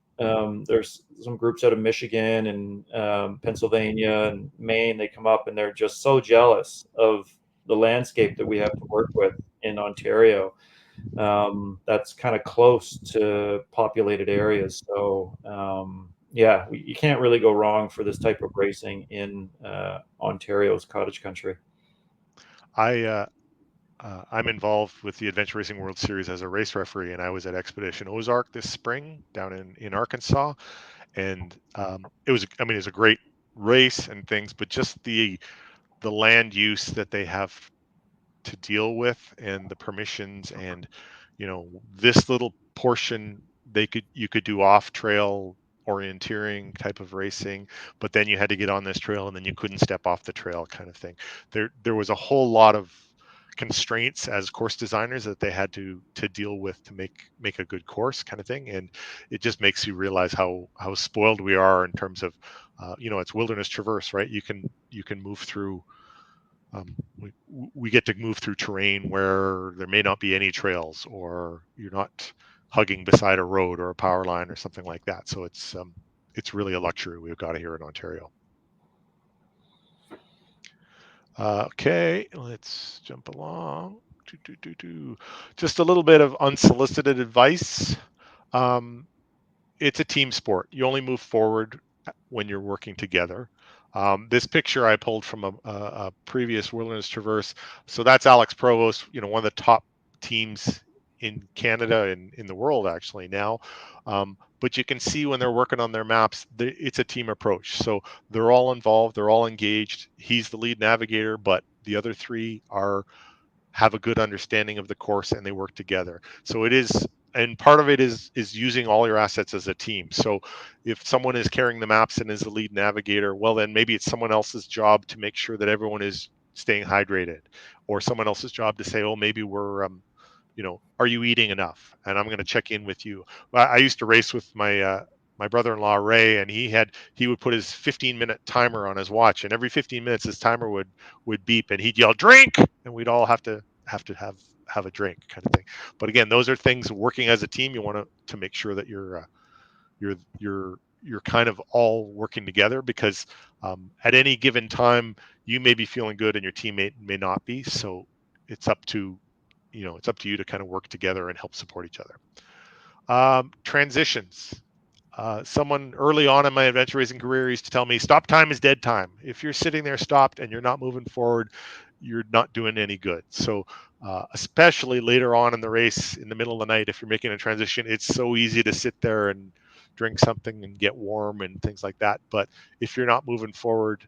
there's some groups out of Michigan and Pennsylvania and Maine. They come up and they're just so jealous of the landscape that we have to work with in Ontario. That's kind of close to populated areas. So yeah, you can't really go wrong for this type of racing in Ontario's cottage country. I'm involved with the Adventure Racing World Series as a race referee, and I was at Expedition Ozark this spring down in Arkansas, and it was I mean it was a great race and things, but just the land use that they have to deal with and the permissions and this little portion you could do off trail orienteering type of racing, but then you had to get on this trail and then you couldn't step off the trail kind of thing. There was a whole lot of constraints as course designers that they had to deal with to make a good course kind of thing, and it just makes you realize how spoiled we are in terms of it's wilderness traverse, right? You can move through we get to move through terrain where there may not be any trails, or you're not hugging beside a road or a power line or something like that. So it's really a luxury we've got here in Ontario. Okay, let's jump along. Just a little bit of unsolicited advice. It's a team sport. You only move forward when you're working together. This picture I pulled from a previous Wilderness Traverse. So that's Alex Provost, one of the top teams in Canada and in the world actually now. But you can see when they're working on their maps, it's a team approach. So they're all involved, they're all engaged. He's the lead navigator, but the other three have a good understanding of the course and they work together. So it is, and part of it is using all your assets as a team. So if someone is carrying the maps and is the lead navigator, well then maybe it's someone else's job to make sure that everyone is staying hydrated, or someone else's job to say, oh, maybe we're are you eating enough, and I'm going to check in with you. I used to race with my brother-in-law Ray, and he would put his 15-minute timer on his watch, and every 15 minutes his timer would beep and he'd yell drink, and we'd all have to have a drink kind of thing. But again, those are things working as a team. You want to make sure that you're kind of all working together, because at any given time you may be feeling good and your teammate may not be. So it's up to you to kind of work together and help support each other. Transitions. Someone early on in my adventure racing career used to tell me, stop time is dead time. If you're sitting there stopped and you're not moving forward, you're not doing any good. So especially later on in the race, in the middle of the night, if you're making a transition, it's so easy to sit there and drink something and get warm and things like that. But if you're not moving forward,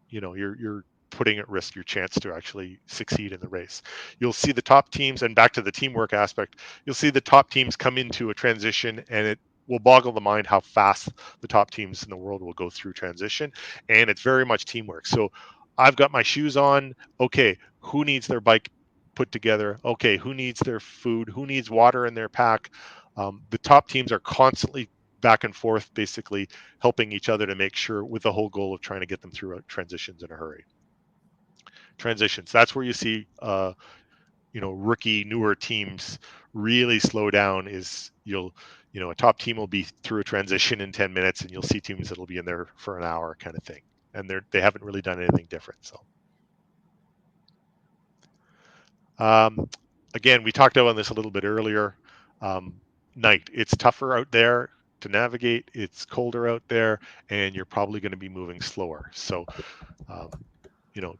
you're putting at risk your chance to actually succeed in the race. You'll see the top teams, and back to the teamwork aspect, you'll see the top teams come into a transition, and it will boggle the mind how fast the top teams in the world will go through transition. And it's very much teamwork. So I've got my shoes on. Okay, who needs their bike put together? Okay, who needs their food? Who needs water in their pack? The top teams are constantly back and forth, basically helping each other to make sure, with the whole goal of trying to get them through transitions in a hurry. Transitions, that's where you see rookie newer teams really slow down. Is a top team will be through a transition in 10 minutes, and you'll see teams that'll be in there for an hour kind of thing, and they haven't really done anything different. So again, we talked about this a little bit earlier. Night, it's tougher out there to navigate, it's colder out there, and you're probably going to be moving slower. So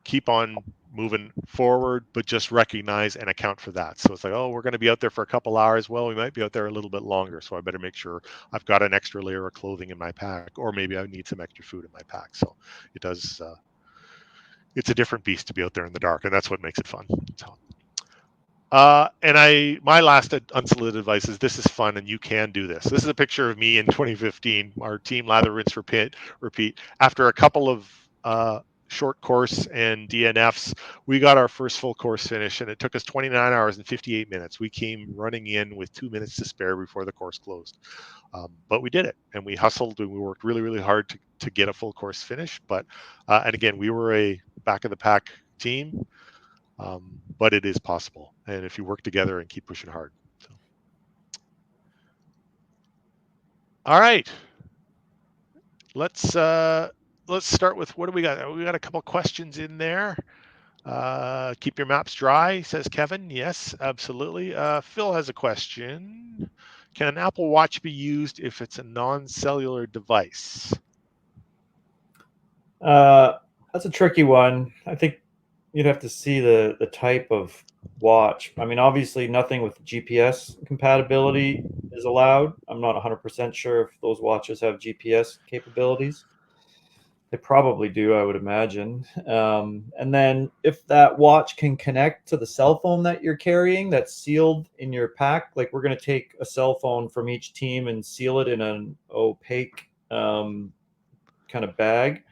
keep on moving forward, but just recognize and account for that. So it's like, oh, we're going to be out there for a couple hours. Well, we might be out there a little bit longer, so I better make sure I've got an extra layer of clothing in my pack, or maybe I need some extra food in my pack. So it does it's a different beast to be out there in the dark, and that's what makes it fun. So. My last unsolicited advice is this is fun and you can do this. This is a picture of me in 2015, our team lather, rinse, repeat. After a couple of short course and DNFs, we got our first full course finish, and it took us 29 hours and 58 minutes. We came running in with 2 minutes to spare before the course closed. But we did it, and we hustled, and we worked really, really hard to get a full course finish. But and again, we were a back of the pack team. But it is possible, and if you work together and keep pushing hard. So. All right, let's start with what do we got? We got a couple questions in there. Keep your maps dry, says Kevin. Yes, absolutely. Phil has a question. Can an Apple Watch be used if it's a non-cellular device? That's a tricky one. I think you'd have to see the type of watch. I mean, obviously nothing with GPS compatibility is allowed. I'm not 100% sure if those watches have GPS capabilities. They probably do, I would imagine. And then if that watch can connect to the cell phone that you're carrying that's sealed in your pack, like we're going to take a cell phone from each team and seal it in an opaque kind of bag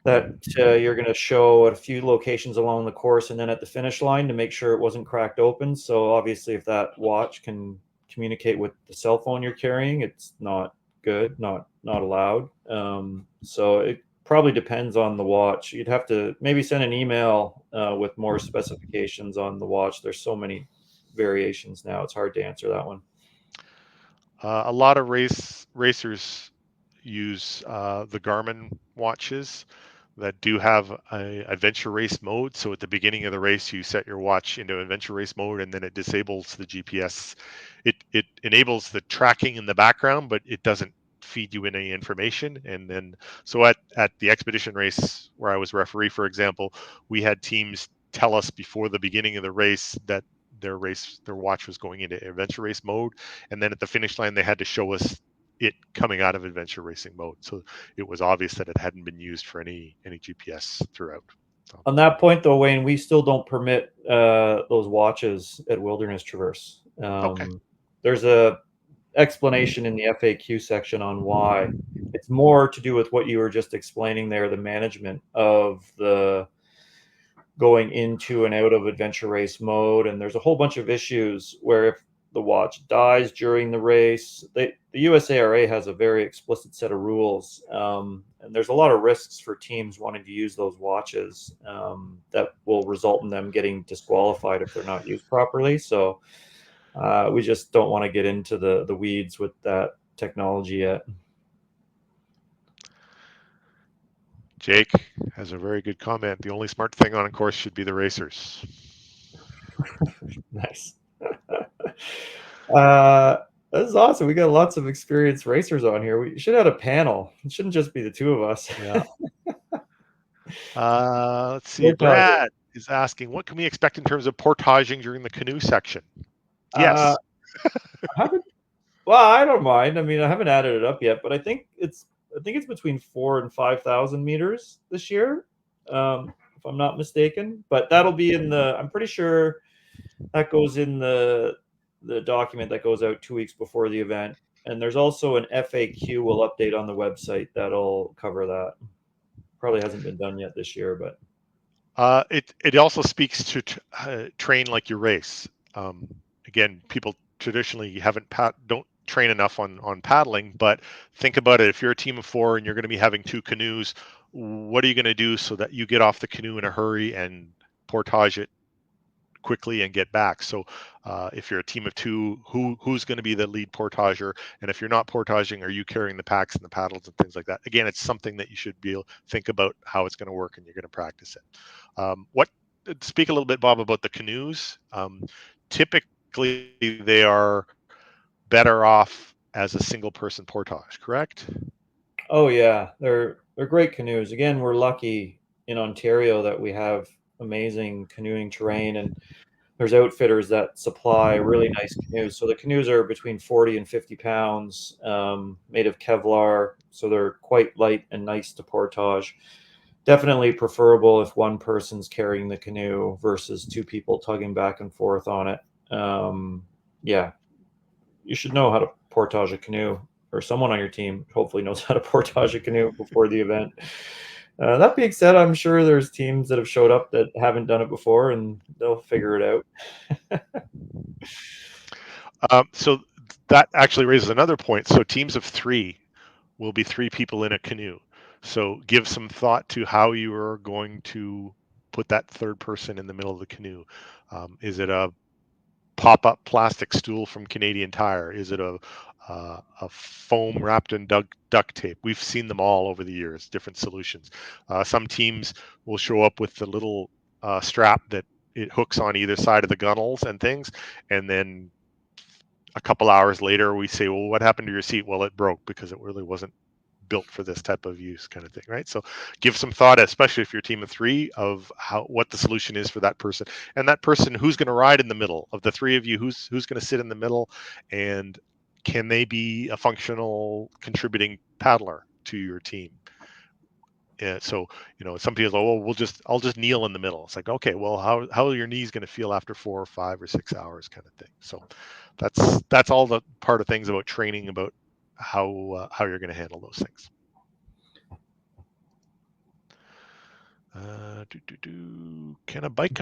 that you're going to show at a few locations along the course and then at the finish line to make sure it wasn't cracked open. So obviously if that watch can communicate with the cell phone you're carrying, it's not good, not allowed. So it probably depends on the watch. You'd have to maybe send an email with more specifications on the watch. There's so many variations now, it's hard to answer that one. A lot of racers use the Garmin watches that do have a adventure race mode. So at the beginning of the race, you set your watch into adventure race mode, and then it disables the GPS. It enables the tracking in the background, but it doesn't feed you any information. And then, so at the expedition race where I was referee, for example, we had teams tell us before the beginning of the race that their watch was going into adventure race mode, and then at the finish line, they had to show us it coming out of adventure racing mode. So it was obvious that it hadn't been used for any GPS throughout. So. On that point, though, Wayne, we still don't permit those watches at Wilderness Traverse. Okay. There's a explanation in the FAQ section on why. It's more to do with what you were just explaining there, the management of the going into and out of adventure race mode. And there's a whole bunch of issues where if the watch dies during the race, the USARA has a very explicit set of rules. And there's a lot of risks for teams wanting to use those watches that will result in them getting disqualified if they're not used properly. So we just don't want to get into the weeds with that technology yet. Jake has a very good comment. The only smart thing on a course should be the racers. Nice. This is awesome. We got lots of experienced racers on here. We should have a panel. It shouldn't just be the two of us. Yeah. Let's see. Brad is asking, what can we expect in terms of portaging during the canoe section? Yes. Well, I don't mind. I mean, I haven't added it up yet, but I think it's between 4,000 and 5,000 meters this year, if I'm not mistaken. But that'll be in I'm pretty sure that goes in the document that goes out 2 weeks before the event. And there's also an FAQ we'll update on the website that'll cover that. Probably hasn't been done yet this year, but it also speaks to train like you race. Again, people traditionally don't train enough on paddling, but think about it. If you're a team of 4 and you're going to be having 2 canoes, what are you going to do so that you get off the canoe in a hurry and portage it quickly and get back? So if you're a team of 2, who's going to be the lead portager? And if you're not portaging, are you carrying the packs and the paddles and things like that? Again, it's something that you should be able to think about how it's going to work, and you're going to practice it. Speak a little bit, Bob, about the canoes. Typically they are better off as a single person portage, correct? Oh yeah, they're great canoes. Again, we're lucky in Ontario that we have amazing canoeing terrain, and there's outfitters that supply really nice canoes. So the canoes are between 40 and 50 pounds, made of Kevlar, so they're quite light and nice to portage. definitely preferable if one person's carrying the canoe versus two people tugging back and forth on it. Yeah, you should know how to portage a canoe, or someone on your team hopefully knows how to portage a canoe before the event. That being said, I'm sure there's teams that have showed up that haven't done it before, and they'll figure it out. So that actually raises another point. So teams of 3 will be 3 people in a canoe. So give some thought to how you are going to put that third person in the middle of the canoe. Is it a pop-up plastic stool from Canadian Tire? Is it a foam wrapped in duct tape? We've seen them all over the years, different solutions. Some teams will show up with the little strap that it hooks on either side of the gunnels and things, and then a couple hours later we say, well, what happened to your seat? Well, it broke because it really wasn't built for this type of use, kind of thing, right? So give some thought, especially if you're a team of 3, of what the solution is for that person, and that person who's going to ride in the middle of the 3 of you, who's going to sit in the middle, and can they be a functional contributing paddler to your team? So some people go, well, I'll just kneel in the middle. It's like, okay, well, how are your knees going to feel after 4 or 5 or 6 hours, kind of thing? So that's all the part of things about training, about how you're going to handle those things. Can a bike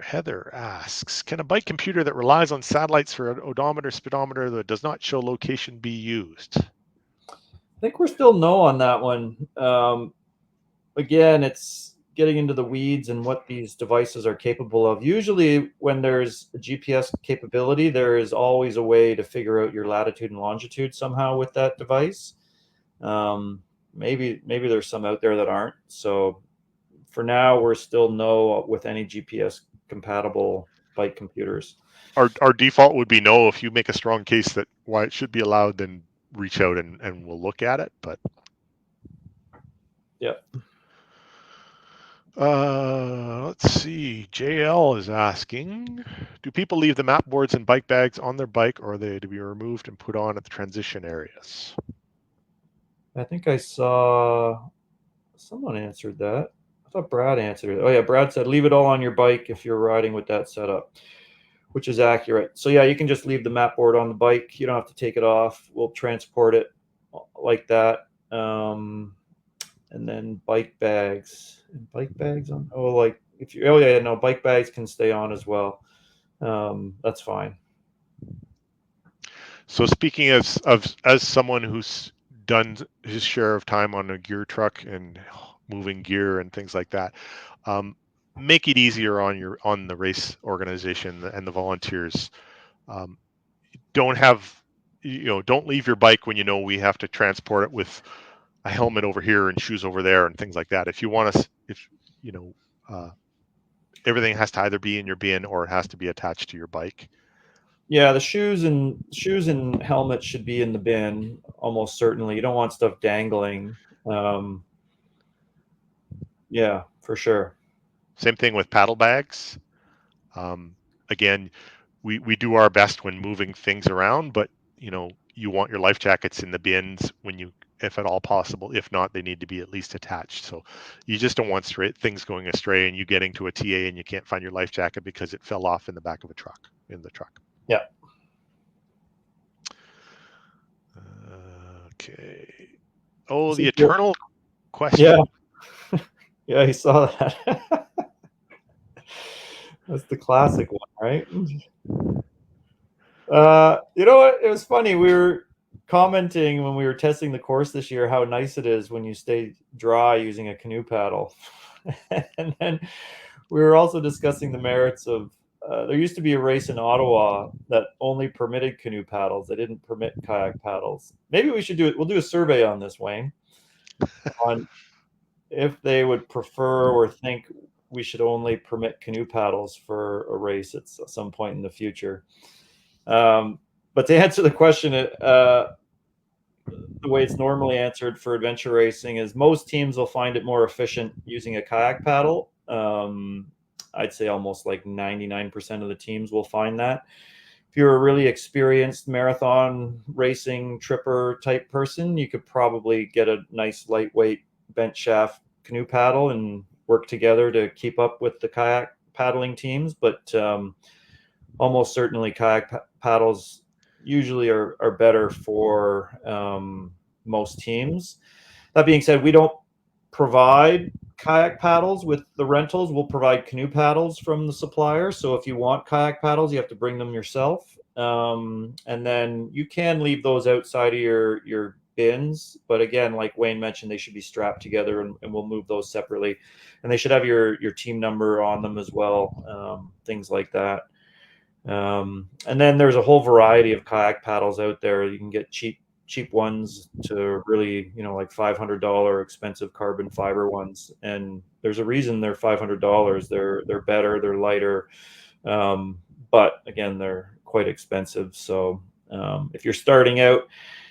Heather asks, can a bike computer that relies on satellites for an odometer, speedometer that does not show location be used? I think we're still no on that one. Again, it's getting into the weeds and what these devices are capable of. Usually when there's a GPS capability, there is always a way to figure out your latitude and longitude somehow with that device. Maybe there's some out there that aren't. So for now, we're still no with any GPS compatible bike computers. Our default would be no. If you make a strong case that why it should be allowed, then reach out and we'll look at it. But yeah. Let's see. JL is asking, do people leave the map boards and bike bags on their bike, or are they to be removed and put on at the transition areas? I think I saw someone answered that. I thought Brad answered it. Oh yeah, Brad said leave it all on your bike if you're riding with that setup, which is accurate. So yeah, you can just leave the map board on the bike. You don't have to take it off. We'll transport it like that. And then bike bags on. Oh, like if you. Oh yeah, no, bike bags can stay on as well. That's fine. So speaking as someone who's done his share of time on a gear truck and moving gear and things like that, make it easier on the race organization and the volunteers. Don't leave your bike when we have to transport it with a helmet over here and shoes over there and things like that. If you want us, everything has to either be in your bin or it has to be attached to your bike. Yeah, the shoes and helmets should be in the bin almost certainly. You don't want stuff dangling. Yeah, for sure. Same thing with paddle bags. Again, we do our best when moving things around, but you want your life jackets in the bins if at all possible. If not, they need to be at least attached. So you just don't want things going astray and you getting to a TA and you can't find your life jacket because it fell off in the back of in the truck. Yeah. Okay. Oh, the eternal question. Yeah. Yeah, he saw that. That's the classic one, right? You know what? It was funny. We were commenting when we were testing the course this year how nice it is when you stay dry using a canoe paddle. And then we were also discussing the merits of there used to be a race in Ottawa that only permitted canoe paddles. They didn't permit kayak paddles. Maybe we should do it. We'll do a survey on this, Wayne, on if they would prefer or think we should only permit canoe paddles for a race at some point in the future. But to answer the question, the way it's normally answered for adventure racing is most teams will find it more efficient using a kayak paddle. I'd say almost like 99% of the teams will find that. If you're a really experienced marathon racing tripper type person, you could probably get a nice lightweight bent shaft canoe paddle and work together to keep up with the kayak paddling teams, but almost certainly kayak paddles usually are better for most teams. That being said, we don't provide kayak paddles with the rentals. We'll provide canoe paddles from the supplier. So if you want kayak paddles, you have to bring them yourself. And then you can leave those outside of your bins. But again, like Wayne mentioned, they should be strapped together, and we'll move those separately. And they should have your team number on them as well, things like that. And then there's a whole variety of kayak paddles out there. You can get cheap ones to really, like $500 expensive carbon fiber ones. And there's a reason they're $500. They're better, they're lighter. But again, they're quite expensive. So if you're starting out,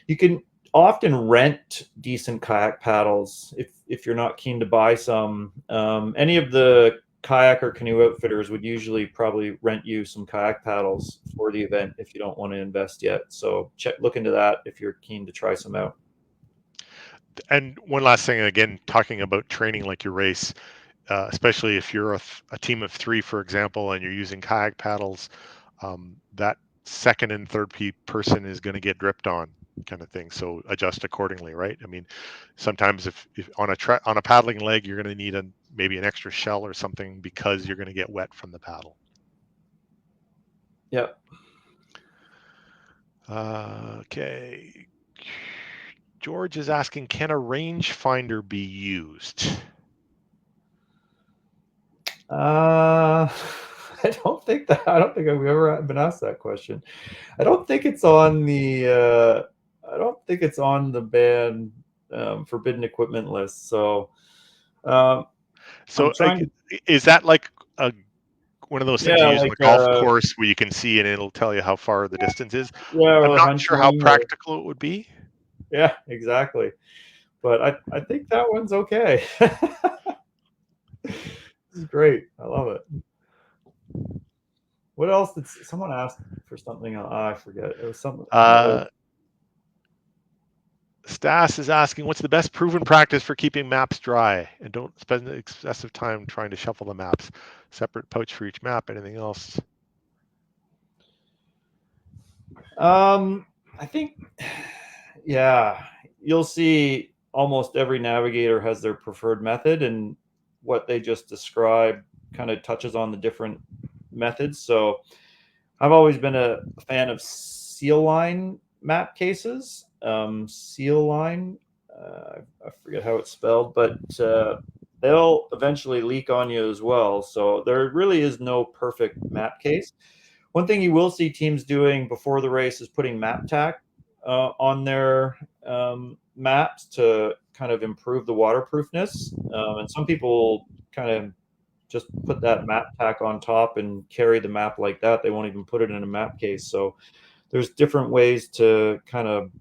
you can often rent decent kayak paddles if you're not keen to buy some. Any of the kayak or canoe outfitters would usually probably rent you some kayak paddles for the event if you don't want to invest yet. So look into that if you're keen to try some out. And one last thing, again, talking about training like your race, especially if you're a team of 3, for example, and you're using kayak paddles, that second and third person is going to get dripped on, kind of thing. So adjust accordingly, right? I mean, sometimes if on a paddling leg, you're going to need maybe an extra shell or something because you're going to get wet from the paddle. Yep. Okay. George is asking, can a rangefinder be used? I don't think I've ever been asked that question. I don't think it's on the ban forbidden equipment list. So is that like one of those things you use on like a golf course where you can see and it'll tell you how far the distance is? Yeah, I'm not sure how practical it would be. Yeah, exactly. But I think that one's okay. This is great. I love it. What else did someone ask for something? I forget. It was something. Stas is asking, what's the best proven practice for keeping maps dry and don't spend excessive time trying to shuffle the maps? Separate pouch for each map. Anything else? I think, yeah, you'll see almost every navigator has their preferred method, and what they just described kind of touches on the different methods. So I've always been a fan of seal line map cases. Seal line, I forget how it's spelled, but they'll eventually leak on you as well. So there really is no perfect map case. One thing you will see teams doing before the race is putting map tack on their maps to kind of improve the waterproofness. And some people kind of just put that map tack on top and carry the map like that. They won't even put it in a map case. So there's different ways to kind of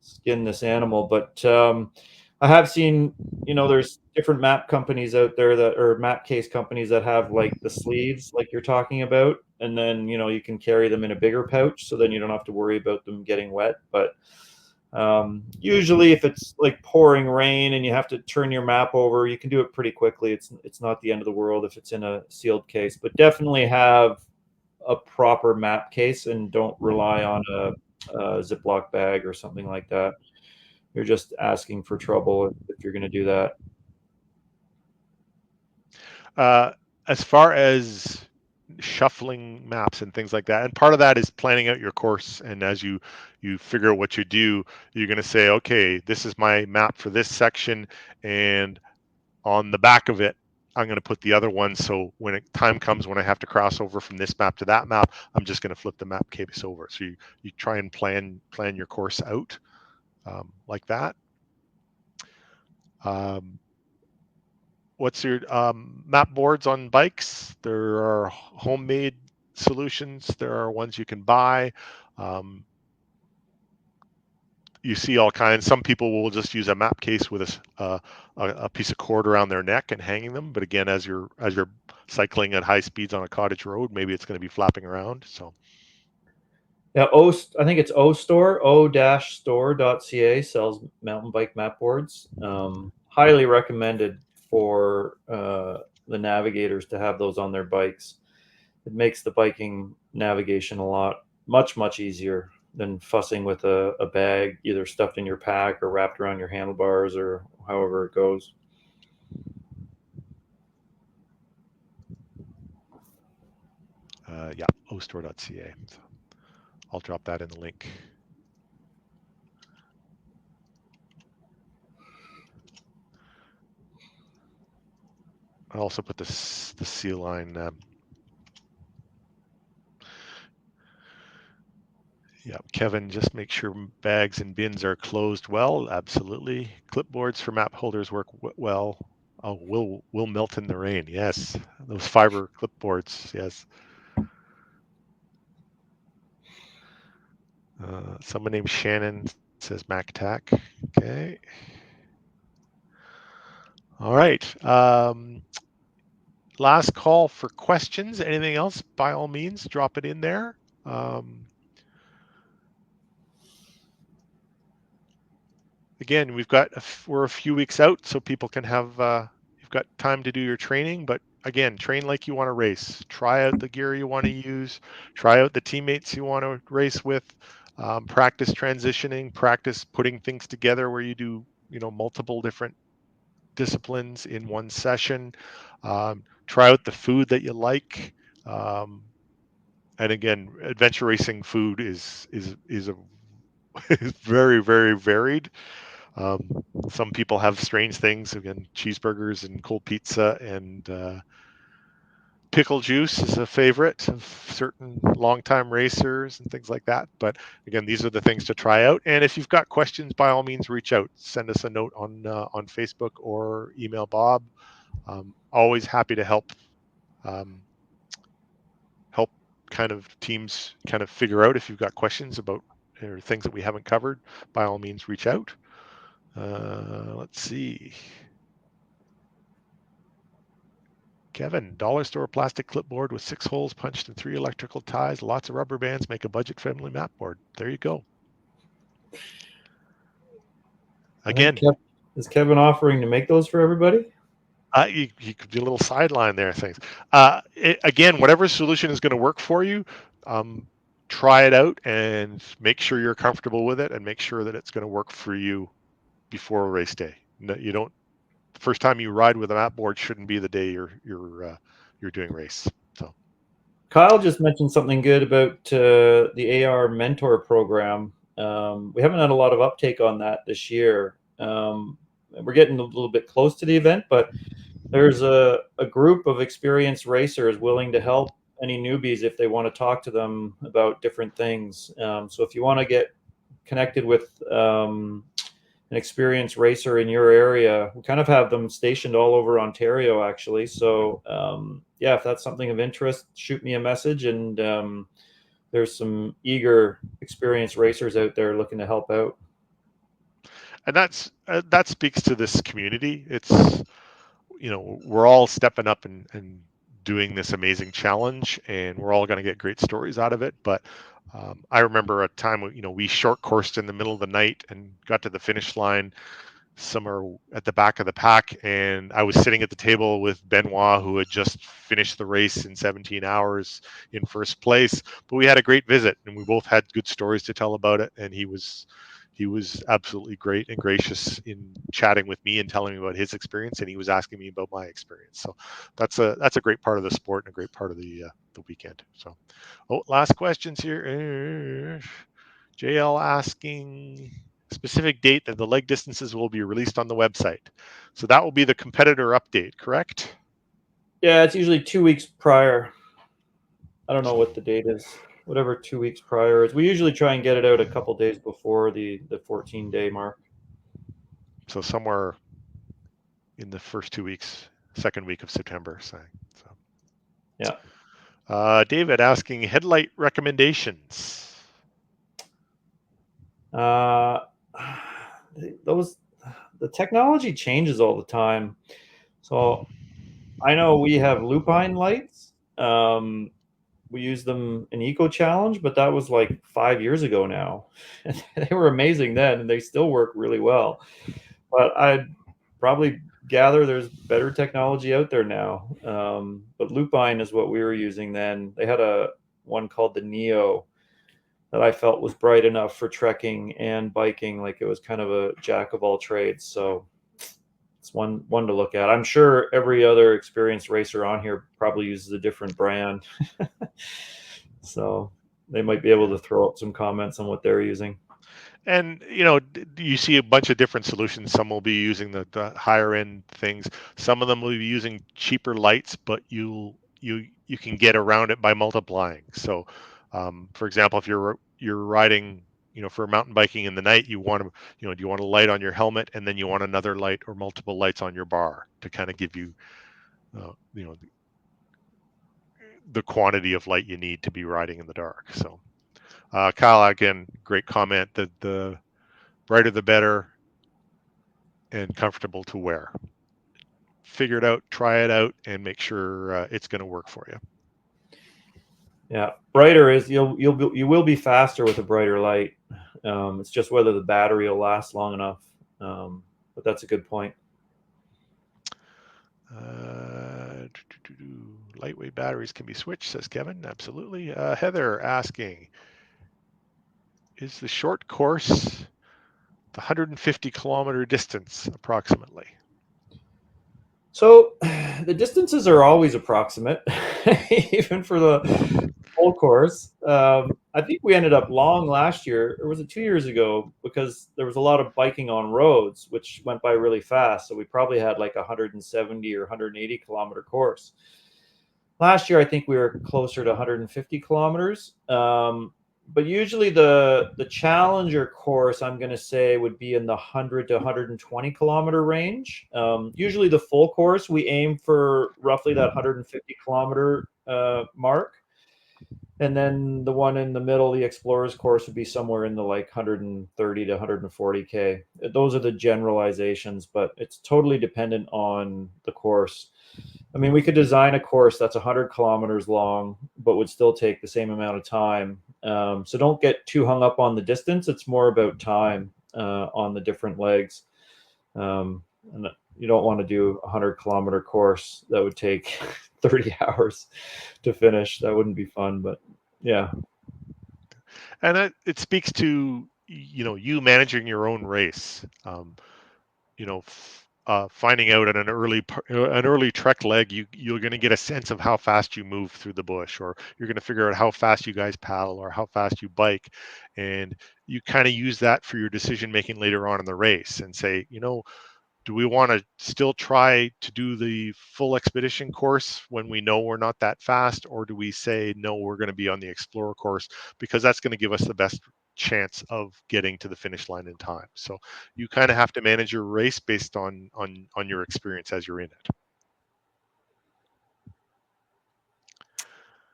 skin this animal. But I have seen, there's different map companies out there or map case companies that have like the sleeves like you're talking about. And then, you can carry them in a bigger pouch. So then you don't have to worry about them getting wet. But usually if it's like pouring rain and you have to turn your map over, you can do it pretty quickly. It's not the end of the world if it's in a sealed case, but definitely have a proper map case and don't rely on a Ziploc bag or something like that. You're just asking for trouble if you're going to do that. As far as shuffling maps and things like that, and part of that is planning out your course, and as you figure out what you do, you're going to say, okay, this is my map for this section, and on the back of it I'm going to put the other one, so when time comes when I have to cross over from this map to that map, I'm just going to flip the map case over. So you try and plan your course out like that. What's your map boards on bikes? There are homemade solutions. There are ones you can buy. You see all kinds. Some people will just use a map case with a piece of cord around their neck and hanging them. But again, as you're cycling at high speeds on a cottage road, maybe it's going to be flapping around. So yeah, I think it's O-Store, o-store.ca sells mountain bike map boards. Highly recommended for the navigators to have those on their bikes. It makes the biking navigation much easier than fussing with a bag either stuffed in your pack or wrapped around your handlebars or however it goes. Yeah, ostore.ca. So I'll drop that in the link. I'll also put the seal line. Yeah, Kevin, just make sure bags and bins are closed well. Absolutely. Clipboards for map holders work well. Oh, will melt in the rain. Yes, those fiber clipboards. Yes. Someone named Shannon says MacTac. Okay. All right. Last call for questions. Anything else? By all means, drop it in there. Again, we're a few weeks out, so people can have you've got time to do your training. But again, train like you want to race. Try out the gear you want to use. Try out the teammates you want to race with. Practice transitioning. Practice putting things together where you do multiple different disciplines in one session. Try out the food that you like. And again, adventure racing food is is very varied. Some people have strange things. Again, cheeseburgers and cold pizza and pickle juice is a favorite of certain longtime racers and things like that. But again, these are the things to try out. And if you've got questions, by all means, reach out. Send us a note on Facebook or email Bob. Always happy to help kind of teams kind of figure out if you've got questions about or things that we haven't covered. By all means, reach out. Let's see. Kevin, dollar store plastic clipboard with 6 holes punched and 3 electrical ties, lots of rubber bands, make a budget-friendly map board. There you go. Again, is Kevin offering to make those for everybody? You could do a little sideline there. Things. Again, whatever solution is going to work for you, try it out and make sure you're comfortable with it, and make sure that it's going to work for you before race day. No, you don't. The first time you ride with a map board shouldn't be the day you're doing race. So, Kyle just mentioned something good about the AR mentor program. We haven't had a lot of uptake on that this year. We're getting a little bit close to the event, but there's a group of experienced racers willing to help any newbies if they want to talk to them about different things. So if you want to get connected with an experienced racer in your area, we kind of have them stationed all over Ontario, actually. So yeah, if that's something of interest, shoot me a message. And there's some eager, experienced racers out there looking to help out. And that speaks to this community. It's we're all stepping up and doing this amazing challenge, and we're all going to get great stories out of it. But I remember a time we short coursed in the middle of the night and got to the finish line somewhere at the back of the pack, and I was sitting at the table with Benoit, who had just finished the race in 17 hours in first place. But we had a great visit, and we both had good stories to tell about it. And he was absolutely great and gracious in chatting with me and telling me about his experience, and he was asking me about my experience. So that's a great part of the sport and a great part of the weekend. So, last questions here. JL asking specific date that the leg distances will be released on the website. So that will be the competitor update, correct? Yeah, it's usually 2 weeks prior. I don't know what the date is. Whatever 2 weeks prior is. We usually try and get it out a couple days before the 14-day mark. So somewhere in the first 2 weeks, second week of September, saying. So. Yeah. David asking headlight recommendations. The technology changes all the time. So I know we have lupine lights. We use them in Eco Challenge, but that was like 5 years ago now. They were amazing then, and they still work really well. But probably gather there's better technology out there now. But Lupine is what we were using then. They had one called the Neo that I felt was bright enough for trekking and biking. Like, it was kind of a jack of all trades. So it's one to look at. I'm sure every other experienced racer on here probably uses a different brand. So they might be able to throw up some comments on what they're using. And you see a bunch of different solutions. Some will be using the higher end things. Some of them will be using cheaper lights, but you can get around it by multiplying. So, for example, if you're riding, for mountain biking in the night, you want to, do you want a light on your helmet, and then you want another light or multiple lights on your bar to kind of give you, the quantity of light you need to be riding in the dark. So. Kyle, again, great comment that the brighter the better and comfortable to wear. Figure it out, try it out, and make sure it's going to work for you. Yeah, brighter is you will be faster with a brighter light. It's just whether the battery will last long enough. But that's a good point. Lightweight batteries can be switched, says Kevin. Absolutely. Heather asking, is the short course the 150 kilometer distance approximately? So the distances are always approximate, even for the full course. I think we ended up long last year, or was it 2 years ago, because there was a lot of biking on roads, which went by really fast. So we probably had like 170 or 180 kilometer course. Last year, I think we were closer to 150 kilometers. But usually the Challenger course, I'm going to say, would be in the 100 to 120 kilometer range. Usually the full course, we aim for roughly that 150 kilometer mark. And then the one in the middle, the Explorers course, would be somewhere in the like 130 to 140K. Those are the generalizations, but it's totally dependent on the course. I mean, we could design a course that's 100 kilometers long, but would still take the same amount of time. So don't get too hung up on the distance. It's more about time on the different legs. And you don't want to do a 100-kilometer course that would take 30 hours to finish. That wouldn't be fun, but yeah. And it speaks to, you managing your own race. Finding out at an early trek leg, you're going to get a sense of how fast you move through the bush, or you're going to figure out how fast you guys paddle or how fast you bike, and you kind of use that for your decision making later on in the race and say, do we want to still try to do the full expedition course when we know we're not that fast, or do we say, no, we're going to be on the Explorer course because that's going to give us the best chance of getting to the finish line in time? So you kind of have to manage your race based on your experience as you're in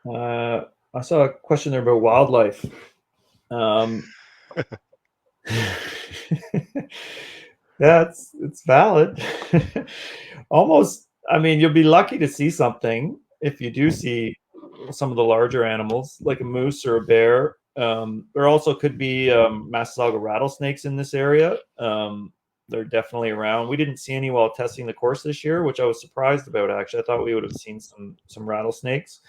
it. I saw a question there about wildlife. Yeah, it's valid. Almost, I mean, you'll be lucky to see something if you do see some of the larger animals, like a moose or a bear. There also could be Massasauga rattlesnakes in this area. They're definitely around. We didn't see any while testing the course this year, which I was surprised about, actually. I thought we would have seen some rattlesnakes.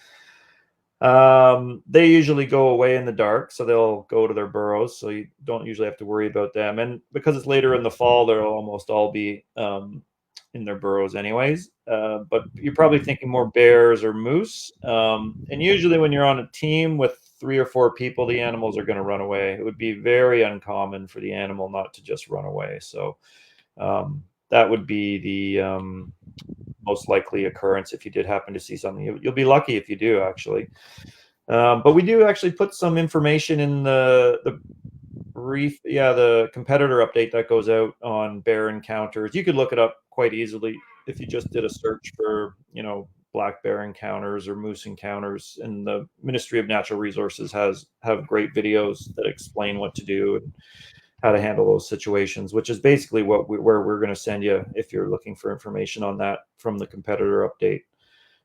They usually go away in the dark, so they'll go to their burrows, so you don't usually have to worry about them. And because it's later in the fall, they'll almost all be in their burrows anyways. But you're probably thinking more bears or moose. And usually when you're on a team with 3 or 4 people, the animals are going to run away. It would be very uncommon for the animal not to just run away. So that would be the most likely occurrence if you did happen to see something. You'll be lucky if you do, actually. But we do actually put some information in the brief, the competitor update that goes out on bear encounters. You could look it up quite easily if you just did a search for, black bear encounters or moose encounters. And the Ministry of Natural Resources have great videos that explain what to do and how to handle those situations, which is basically where we're going to send you if you're looking for information on that from the competitor update.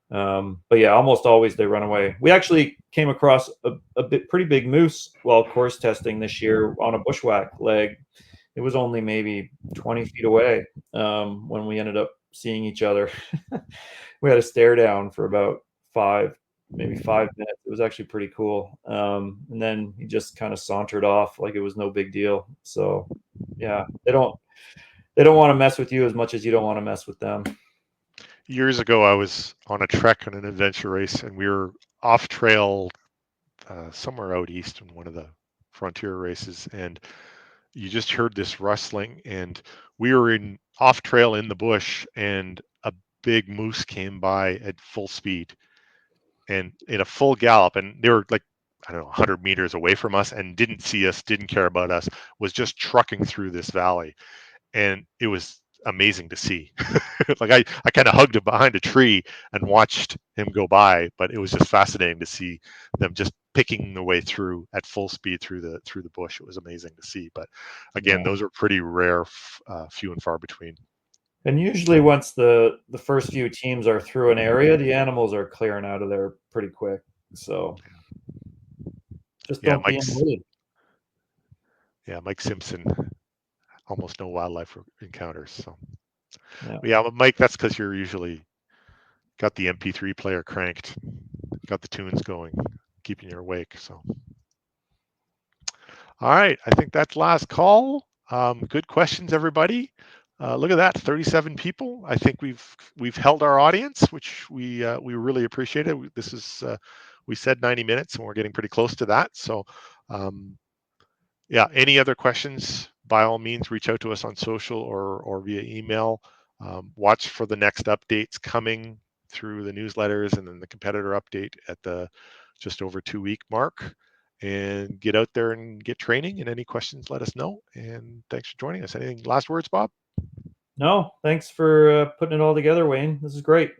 But yeah, almost always they run away. We actually came across a pretty big moose while course testing this year on a bushwhack leg. it was only maybe 20 feet away when we ended up seeing each other. We had a stare down for about maybe 5 minutes. It was actually pretty cool. And then he just kind of sauntered off like it was no big deal. So yeah, they don't want to mess with you as much as you don't want to mess with them. Years ago, I was on a trek on an adventure race, and we were off trail somewhere out east in one of the frontier races, and you just heard this rustling, and we were off trail in the bush, and a big moose came by at full speed and in a full gallop, and they were like, I don't know, 100 meters away from us, and didn't see us, didn't care about us, was just trucking through this valley. And it was amazing to see. Like I kind of hugged him behind a tree and watched him go by, but it was just fascinating to see them just picking the way through at full speed through the bush. It was amazing to see. But again, those are pretty rare, few and far between. And usually once the first few teams are through an area, the animals are clearing out of there pretty quick. So just don't be invited. Yeah, Mike Simpson, almost no wildlife encounters. So yeah, Mike, that's because you're usually got the MP3 player cranked, got the tunes going, keeping you awake. So all right, I think that's last call. Good questions, everybody. Look at that, 37 people. I think we've held our audience, which we really appreciate it. This is we said 90 minutes, and we're getting pretty close to that. So yeah, any other questions? By all means, reach out to us on social or via email. Watch for the next updates coming through the newsletters, and then the competitor update at the just over 2-week mark. And get out there and get training. And any questions, let us know. And thanks for joining us. Anything last words, Bob? No, thanks for putting it all together, Wayne. This is great.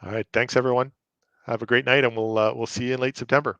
All right, thanks everyone. Have a great night, and we'll see you in late September.